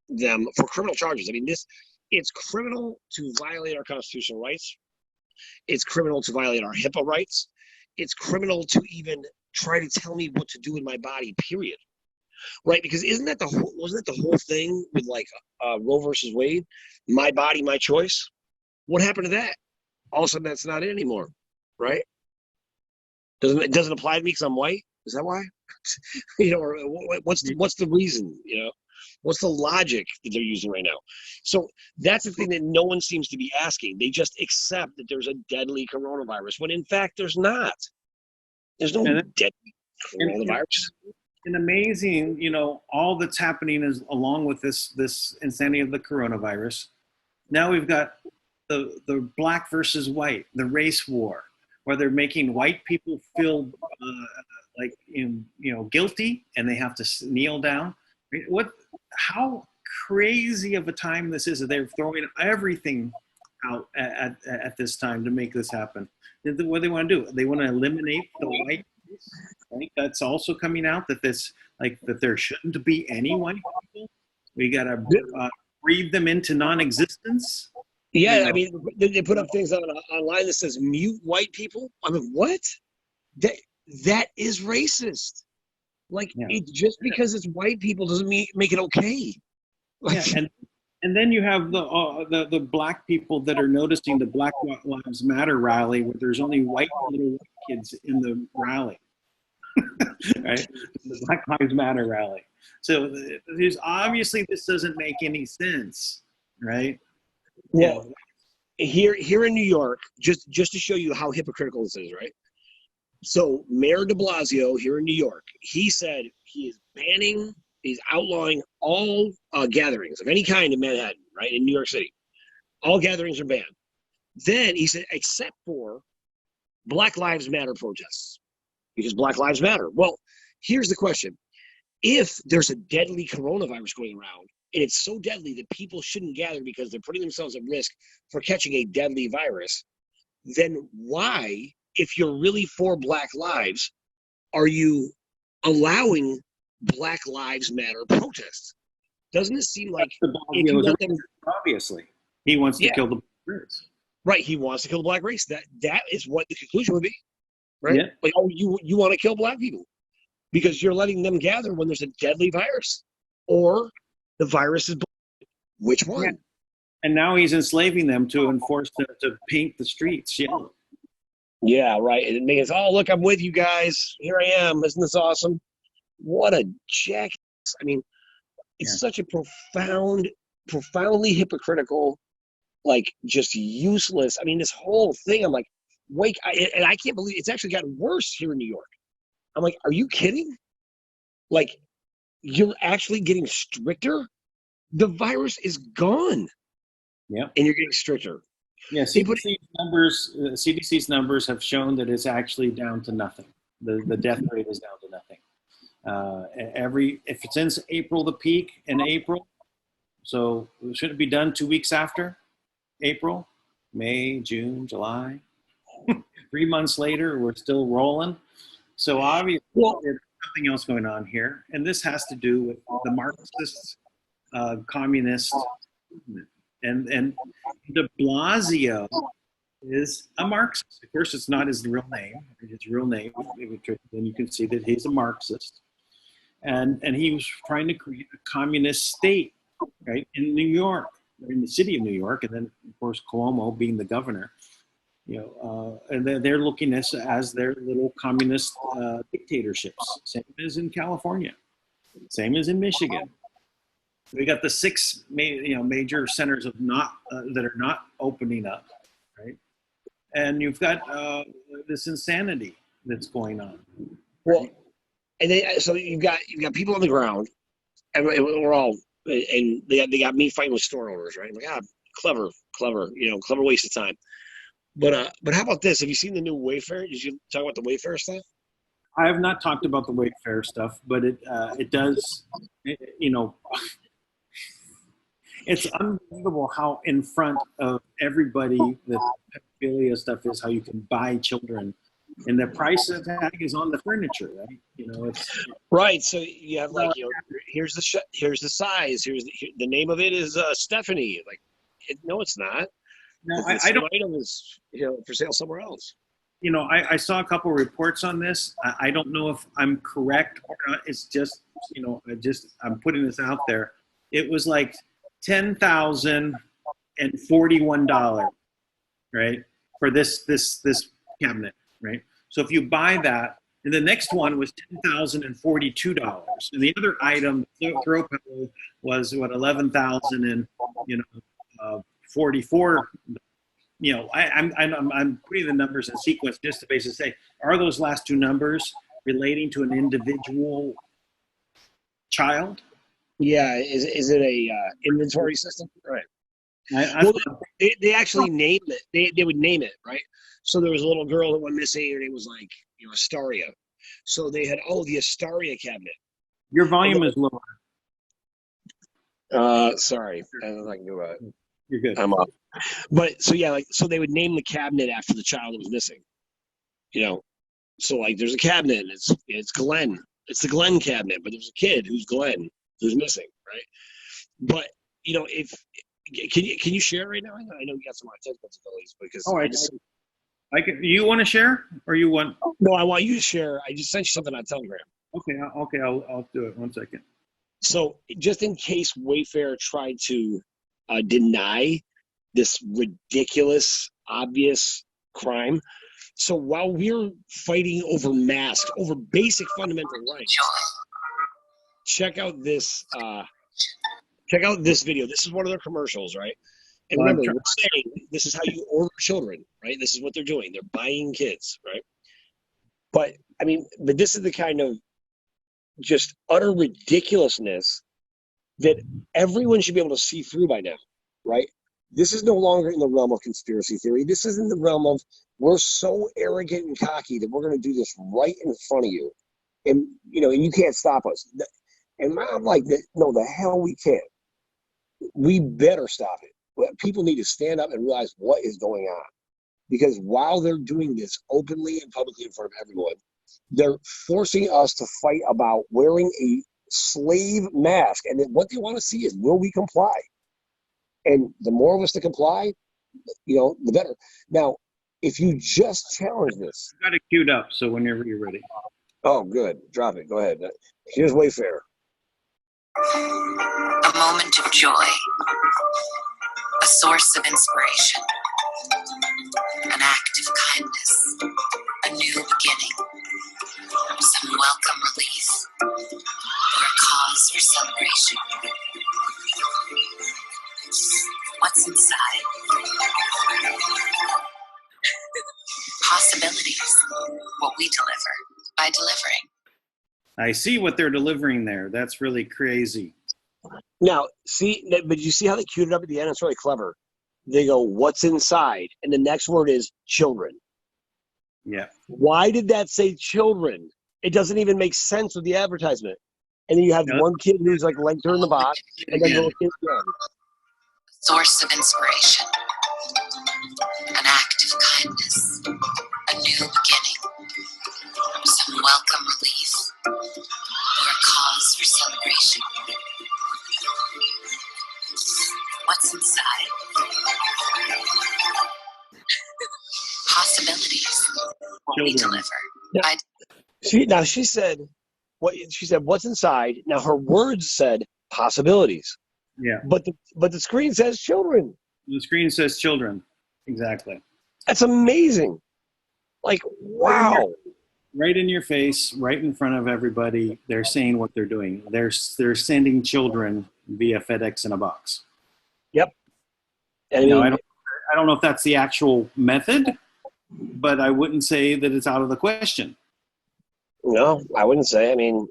them for criminal charges. I mean, it's criminal to violate our constitutional rights. It's criminal to violate our HIPAA rights. It's criminal to even try to tell me what to do with my body, period. Right? Because wasn't that the whole thing with Roe versus Wade? My body, my choice. What happened to that? All of a sudden, that's not it anymore, right? It doesn't apply to me because I'm white. Is that why? Or what's the reason? What's the logic that they're using right now? So that's the thing that no one seems to be asking. They just accept that there's a deadly coronavirus when in fact there's not. There's no deadly coronavirus. And amazing, all that's happening is along with this insanity of the coronavirus. Now we've got the black versus white, the race war, where they're making white people feel guilty and they have to kneel down. How crazy of a time this is that they're throwing everything out at this time to make this happen. What do they want to do? They want to eliminate the white race. I think that's also coming out that that there shouldn't be any white people. We got to breathe them into non-existence. Yeah, I mean, they put up things online that says mute white people. I mean, what? That is racist. Just because it's white people doesn't make it okay. And then you have the black people that are noticing the Black Lives Matter rally where there's only little white kids in the rally. Right? The Black Lives Matter rally. So there's obviously this doesn't make any sense, right? Well, here in New York, just to show you how hypocritical this is, right? So Mayor de Blasio here in New York, he said he's outlawing all gatherings of any kind in Manhattan, right, in New York City. All gatherings are banned. Then he said, except for Black Lives Matter protests, because Black Lives Matter. Well, here's the question. If there's a deadly coronavirus going around, and it's so deadly that people shouldn't gather because they're putting themselves at risk for catching a deadly virus, then why, if you're really for Black lives, are you allowing Black Lives Matter protests? Doesn't it seem like if you let them, obviously he wants to kill the race. Right, he wants to kill the Black race. That is what the conclusion would be, right? Yeah. Like, oh, you want to kill Black people because you're letting them gather when there's a deadly virus, or the virus is Black. Which one? Yeah. And now he's enslaving them to enforce them to paint the streets yellow. Yeah, right. And it means, oh, look, I'm with you guys. Here I am. Isn't this awesome? What a jackass. I mean, it's such a profoundly hypocritical, like, just useless. I mean, this whole thing, I'm like, and I can't believe it's actually gotten worse here in New York. I'm like, are you kidding? Like, you're actually getting stricter? The virus is gone. Yeah. And you're getting stricter. Yeah, CDC's numbers have shown that it's actually down to nothing. The death rate is down to nothing. If it's since April, the peak in April, so should it be done 2 weeks after April, May, June, July? 3 months later, we're still rolling. So obviously, there's something else going on here, and this has to do with the Marxist, communist movement. And de Blasio is a Marxist. Of course, it's not his real name. His real name, then you can see that he's a Marxist. And he was trying to create a communist state, right, in New York, in the city of New York, and then, of course, Cuomo being the governor. And they're looking at as their little communist dictatorships, same as in California, same as in Michigan. We got the 6 major centers of that are not opening up, right? And you've got this insanity that's going on. Well, and so you've got people on the ground, and we're all, and they got me fighting with store owners, right? I'm like, clever, clever waste of time. But how about this? Have you seen the new Wayfair? Did you talk about the Wayfair stuff? I have not talked about the Wayfair stuff, but it does, it's unbelievable how in front of everybody the pedophilia stuff is, how you can buy children. And the price of that is on the furniture, right? It's right. So you have here's the size. Here's the name of it is Stephanie. Like, no, it's not. No, I don't. Item is for sale somewhere else. I saw a couple of reports on this. I don't know if I'm correct or not. It's just I'm putting this out there. It was like $10,041, right, for this cabinet, right? So if you buy that, and the next one was $10,042, and the other item, the throw pillow, was what, $11,044. I'm putting the numbers in sequence just to basically say, are those last 2 numbers relating to an individual child? Yeah, is it a inventory system? Right. They actually name it. They would name it, right? So there was a little girl that went missing. Her name was like Astaria. So they had the Astaria cabinet. Your volume is lower. Sorry, I don't know if I can do it. You're good. I'm up. But so they would name the cabinet after the child that was missing. So like there's a cabinet and it's Glenn. It's the Glenn cabinet, but there's a kid who's Glenn who's missing, right? But if can you share right now? I know you got some technical difficulties because you want to share or you want? No, I want you to share. I just sent you something on Telegram. Okay, I'll do it. 1 second. So just in case Wayfair tried to deny this ridiculous, obvious crime. So while we're fighting over masks, over basic fundamental rights, check out this video. This is one of their commercials, right? And remember, we're saying this is how you order children, right? This is what they're doing. They're buying kids, right? But this is the kind of just utter ridiculousness that everyone should be able to see through by now, right? This is no longer in the realm of conspiracy theory. This is in the realm of we're so arrogant and cocky that we're going to do this right in front of you. And, and you can't stop us. And I'm like, no, the hell we can't. We better stop it. People need to stand up and realize what is going on. because while they're doing this openly and publicly in front of everyone, they're forcing us to fight about wearing a slave mask. And then what they want to see is, will we comply? And the more of us to comply, the better. Now, if you just challenge this. Got it queued up, so whenever you're ready. Oh, good. Drop it. Go ahead. Here's Wayfair. A moment of joy, a source of inspiration, an act of kindness, a new beginning, some welcome relief, or a cause for celebration. What's inside? Possibilities, what we deliver by delivering. I see what they're delivering there. That's really crazy. Now, but you see how they queued it up at the end? It's really clever. They go, what's inside? And the next word is children. Yeah. Why did that say children? It doesn't even make sense with the advertisement. And then you have one kid who's like legs are in the box, and then the little kid again. Source of inspiration, an act of kindness, a new beginning, some welcome relief, or a cause for celebration. What's inside? Possibilities, what we deliver. She said, what's inside? Now her words said possibilities. Yeah. But the screen says children. The screen says children. Exactly. That's amazing. Like, wow. Right in your face, right in front of everybody, they're saying what they're doing. They're sending children via FedEx in a box. Yep. And I don't know if that's the actual method, but I wouldn't say that it's out of the question. No, I wouldn't say. Anything's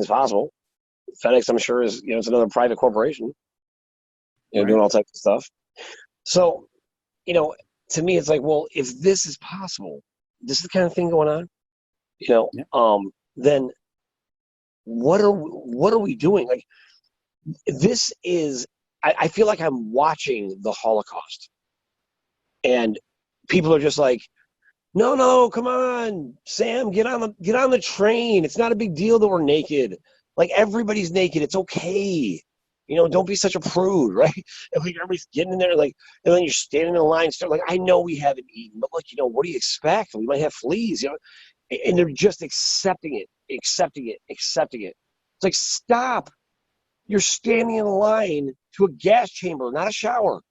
possible. FedEx, I'm sure, is it's another private corporation, Right. Doing all types of stuff. So, to me, it's like, well, if this is possible, this is the kind of thing going on, then what are we doing? Like, this is. I feel like I'm watching the Holocaust, and people are just like, no, come on, Sam, get on the train. It's not a big deal that we're naked. Like, everybody's naked. It's okay. Don't be such a prude, right? And like everybody's getting in there, like, and then you're standing in line, like, I know we haven't eaten, but like, what do you expect? We might have fleas, and they're just accepting it. It's like, stop. You're standing in line to a gas chamber, not a shower.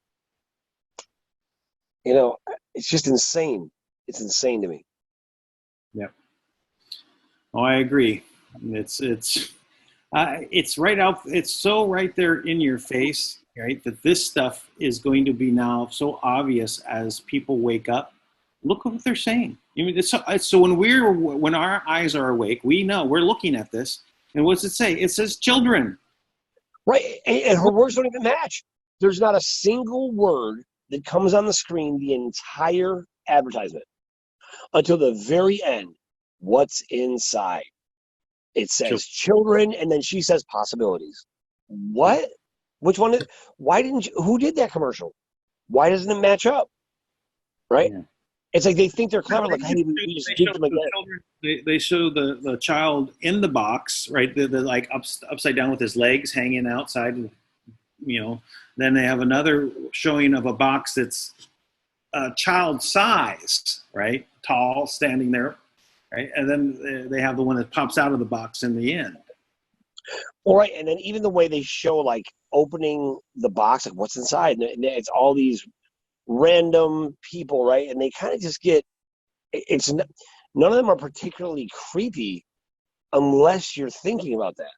It's just insane. It's insane to me. Yeah. Oh, I agree. It's right out. It's so right there in your face, right? That this stuff is going to be now so obvious as people wake up. Look at what they're saying. So when our eyes are awake, we know we're looking at this. And what's it say? It says children. Right, and her words don't even match. There's not a single word that comes on the screen the entire advertisement until the very end. What's inside? It says children, and then she says possibilities. What? Which one? Who did that commercial? Why doesn't it match up? Right? Yeah. It's like they think they're clever. Like, hey, we just give them again. They show the child in the box, right? They're like upside down with his legs hanging outside. And, then they have another showing of a box that's child size, right? Tall, standing there. Right, and then they have the one that pops out of the box in the end. All right, and then even the way they show, like, opening the box, like, what's inside, and it's all these random people, right? And they kind of just get, none of them are particularly creepy unless you're thinking about that.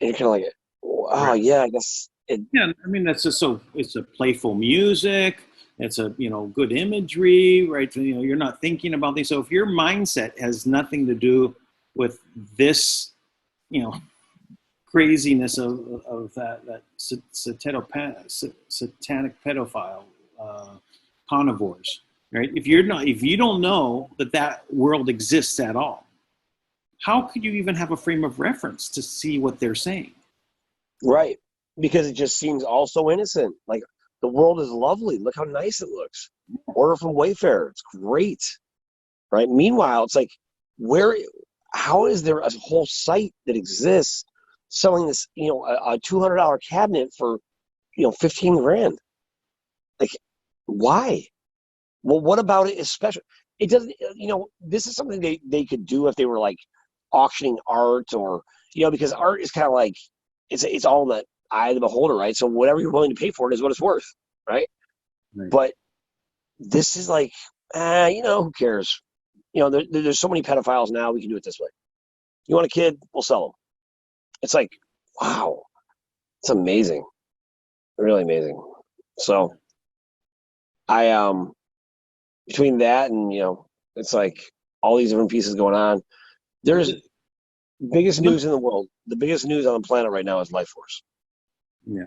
And you're kind of like, oh, yeah, I guess. That's just it's a playful music. It's a, good imagery, right? You're not thinking about these. So if your mindset has nothing to do with this, craziness of that satanic pedophile carnivores, right? If you don't know that world exists at all, how could you even have a frame of reference to see what they're saying? Right. Because it just seems all so innocent. Like, The world is lovely. Look how nice it looks. Order from Wayfair. It's great, right? Meanwhile, it's like, how is there a whole site that exists selling this, a $200 cabinet for, 15 grand? Like, why? Well, what about it is special? It doesn't, this is something they could do if they were like auctioning art, or, because art is kind of like, it's all in the eye of the beholder, right? So whatever you're willing to pay for it is what it's worth, right? But this is like, who cares? There's so many pedophiles now, we can do it this way. You want a kid, we'll sell them. It's like, wow, it's amazing. Really amazing. So I, between that and, it's like all these different pieces going on, there's biggest news in the world. The biggest news on the planet right now is Life Force. Yeah.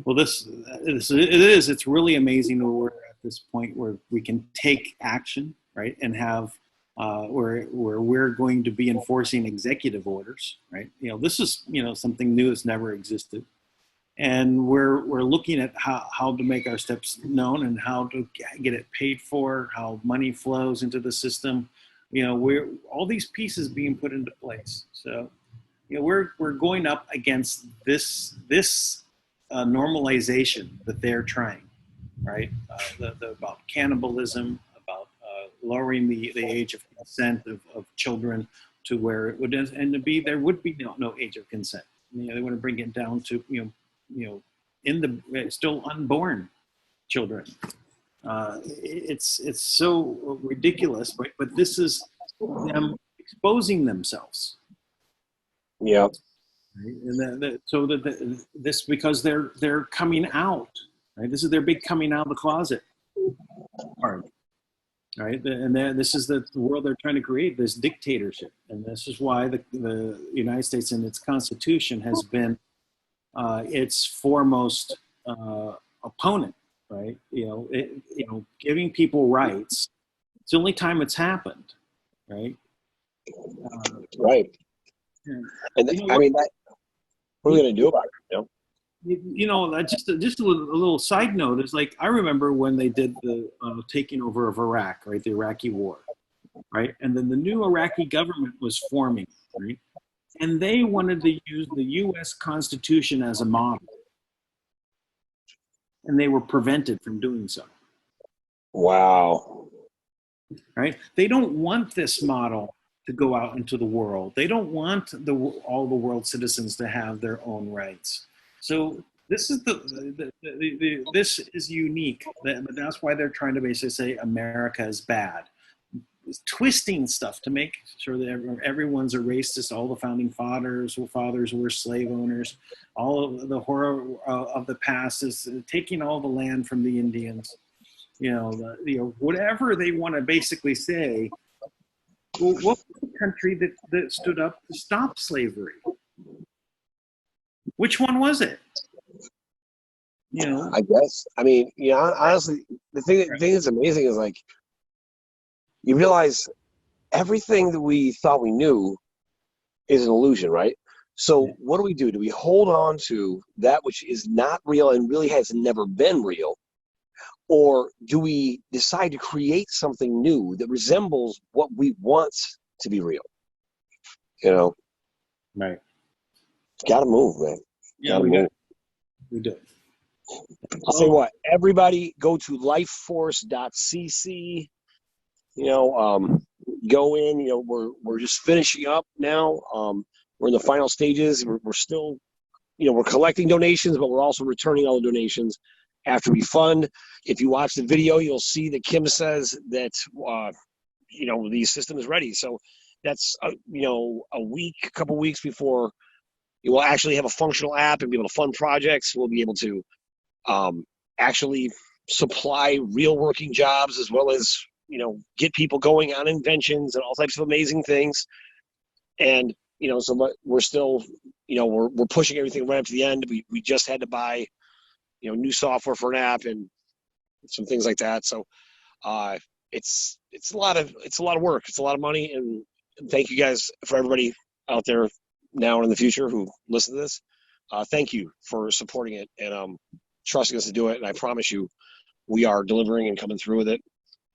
Well, it's really amazing that we're at this point where we can take action, right, and have where we're going to be enforcing executive orders, right? This is something new that's never existed, and we're looking at how to make our steps known and how to get it paid for, how money flows into the system. We're all these pieces being put into place. So we're going up against this normalization that they're trying, right? About cannibalism, about lowering the age of consent of children to where it would end to be there would be no age of consent. They want to bring it down to in the still unborn children. It's so ridiculous, right? But this is them exposing themselves. Yeah. Right? And this because they're coming out, right? This is their big coming out of the closet part, right? And this is the world they're trying to create, this dictatorship, and this is why the United States in its Constitution has been its foremost opponent, right? Giving people rights. It's the only time it's happened, right? Right. And I mean, what are we going to do about it? Just a little side note is like, I remember when they did the taking over of Iraq, right? The Iraqi war, right? And then the new Iraqi government was forming, right? And they wanted to use the U.S. Constitution as a model. And they were prevented from doing so. Wow. Right? They don't want this model to go out into the world. They don't want all the world citizens to have their own rights. So this is this is unique. That's why they're trying to basically say America is bad. It's twisting stuff to make sure that everyone's a racist. All the founding fathers were slave owners. All of the horror of the past is taking all the land from the Indians. Whatever they want to basically say. Well, what was the country that stood up to stop slavery? Which one was it? I guess. I mean, honestly, the thing that's amazing is like, you realize everything that we thought we knew is an illusion, right? So what do? Do we hold on to that which is not real and really has never been real? Or do we decide to create something new that resembles what we want to be real? Right. Gotta move, man. Yeah, we do. I'll say what, everybody go to lifeforce.cc. Go in. We're just finishing up now. We're in the final stages. We're still, we're collecting donations, but we're also returning all the donations after we fund. If you watch the video, you'll see that Kim says that the system is ready. So that's a couple weeks before you will actually have a functional app and be able to fund projects. We'll be able to actually supply real working jobs, as well as get people going on inventions and all types of amazing things. And so we're still we're pushing everything right up to the end. We just had to buy new software for an app and some things like that. So it's a lot of work. It's a lot of money. And thank you guys, for everybody out there now and in the future who listen to this. Thank you for supporting it. And trusting us to do it. And I promise you, we are delivering and coming through with it.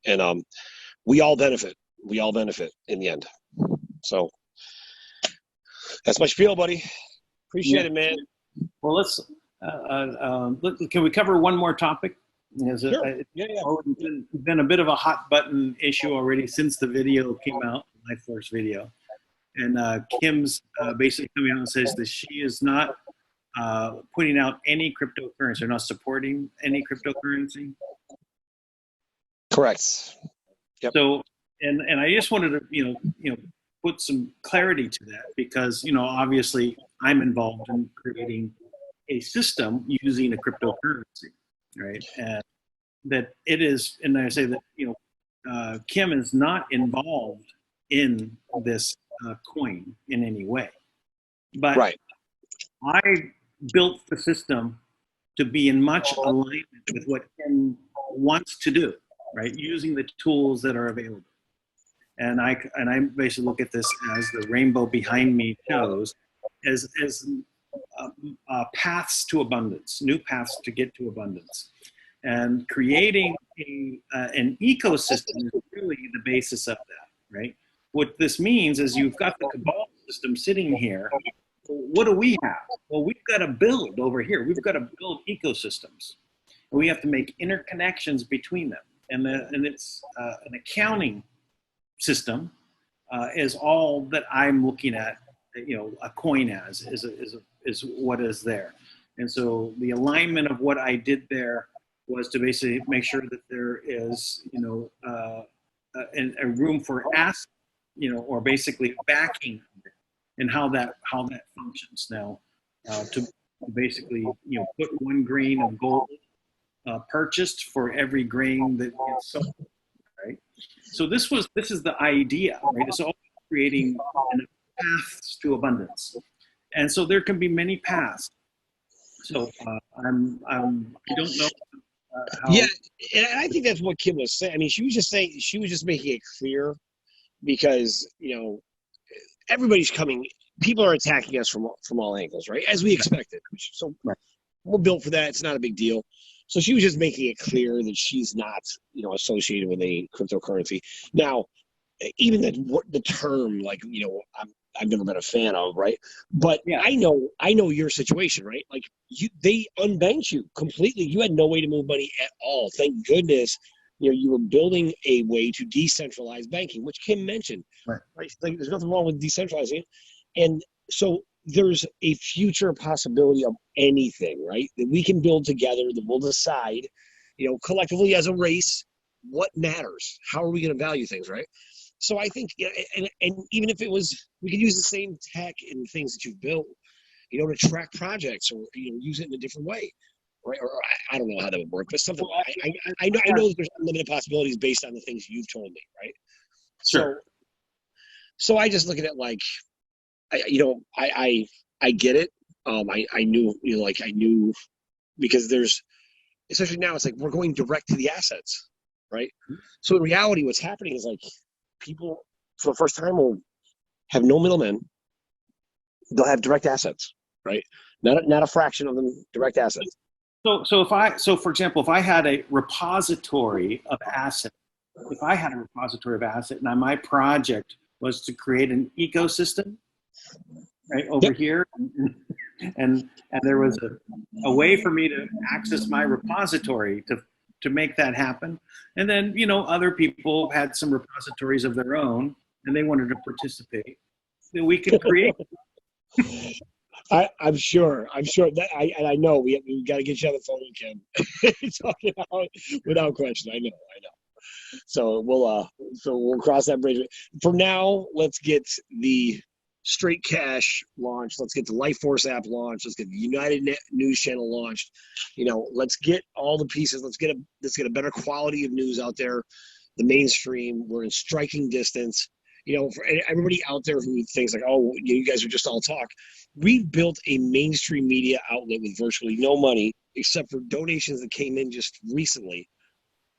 And we all benefit. We all benefit in the end. So that's my spiel, buddy. Appreciate it, man. Well, let's. Can we cover one more topic? Sure. It's been a bit of a hot button issue already since the video came out, my first video. And Kim's basically coming out and says that she is not putting out any cryptocurrency, or not supporting any cryptocurrency. Correct. Yep. So, and I just wanted to, put some clarity to that, because, obviously I'm involved in creating a system using a cryptocurrency, right? And that it is, and I say that, Kim is not involved in this coin in any way. But right. I built the system to be in much alignment with what Kim wants to do, right? Using the tools that are available. And I basically look at this as the rainbow behind me shows as paths to abundance, new paths to get to abundance. And creating an ecosystem is really the basis of that, right? What this means is you've got the Cabal system sitting here. What do we have? Well, we've got to build over here. We've got to build ecosystems. And we have to make interconnections between them. And it's an accounting system is all that I'm looking at, a coin as, is what is there. And so the alignment of what I did there was to basically make sure that there is, a room for asset, or basically backing, and how that functions. Now, to basically, put 1 grain of gold purchased for every grain that gets sold, right? So this is the idea, right? It's all creating paths to abundance, and so there can be many paths. So I don't know. Yeah, and I think that's what Kim was saying. I mean, she was just making it clear, because everybody's coming. People are attacking us from all angles, right? As we expected. So we're built for that. It's not a big deal. So she was just making it clear that she's not, associated with a cryptocurrency. Now, even the term, like, I've never been a fan of, right? But yeah. I know your situation, right? Like, they unbanked you completely. You had no way to move money at all. Thank goodness, you were building a way to decentralize banking, which Kim mentioned. Right? Like, there's nothing wrong with decentralizing it. And so there's a future possibility of anything, right? That we can build together, that we'll decide, collectively as a race, what matters. How are we going to value things, right? So I think, and even if it was, we could use the same tech and things that you've built, to track projects, or use it in a different way, right? Or I don't know how that would work, but something. I know that there's unlimited possibilities based on the things you've told me, right? Sure. So I just look at it like, I get it. I knew, I knew, because there's, especially now, it's like we're going direct to the assets, right? So in reality, what's happening is, like, people for the first time will have no middlemen. They'll have direct assets, right? Not a fraction of them, direct assets. So for example, if I had a repository of assets, and my project was to create an ecosystem, right over here, and there was a way for me to access my repository to make that happen. And then, other people had some repositories of their own and they wanted to participate, that we could create. I'm sure that I know we got to get you on the phone with Kim. Talking out without question. I know. So we'll cross that bridge. For now, let's get the Straight Cash launched. Let's get the Life Force app launched. Let's get the United News channel launched. Let's get all the pieces. Let's get a better quality of news out there. The mainstream. We're in striking distance. For everybody out there who thinks like, oh, you guys are just all talk. We've built a mainstream media outlet with virtually no money, except for donations that came in just recently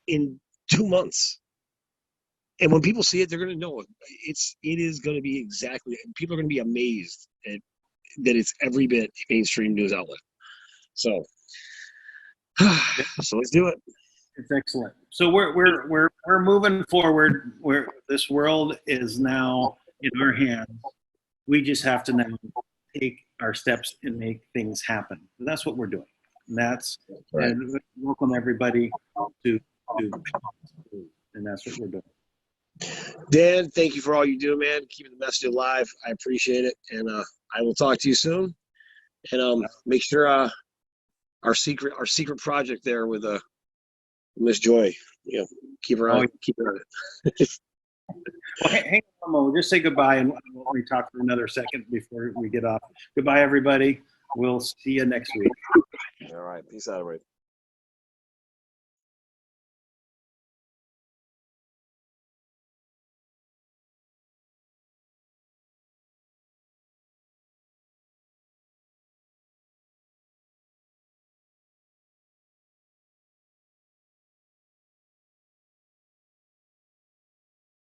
in 2 months. And when people see it, they're going to know it is going to be exactly. People are going to be amazed that it's every bit mainstream news outlet. So So let's do it. It's excellent. So we're moving forward. Where this world is now in our hands. We just have to now take our steps and make things happen. And that's what we're doing. And that's Right. and welcome everybody to and that's what we're doing. Dan, thank you for all you do, man. Keeping the message alive. I appreciate it. And I will talk to you soon. And make sure our secret project there with Miss Joy, keep her on it. Well, hang on, Mo. Just say goodbye, and we'll only talk for another second before we get off. Goodbye, everybody. We'll see you next week. All right. Peace out, everybody.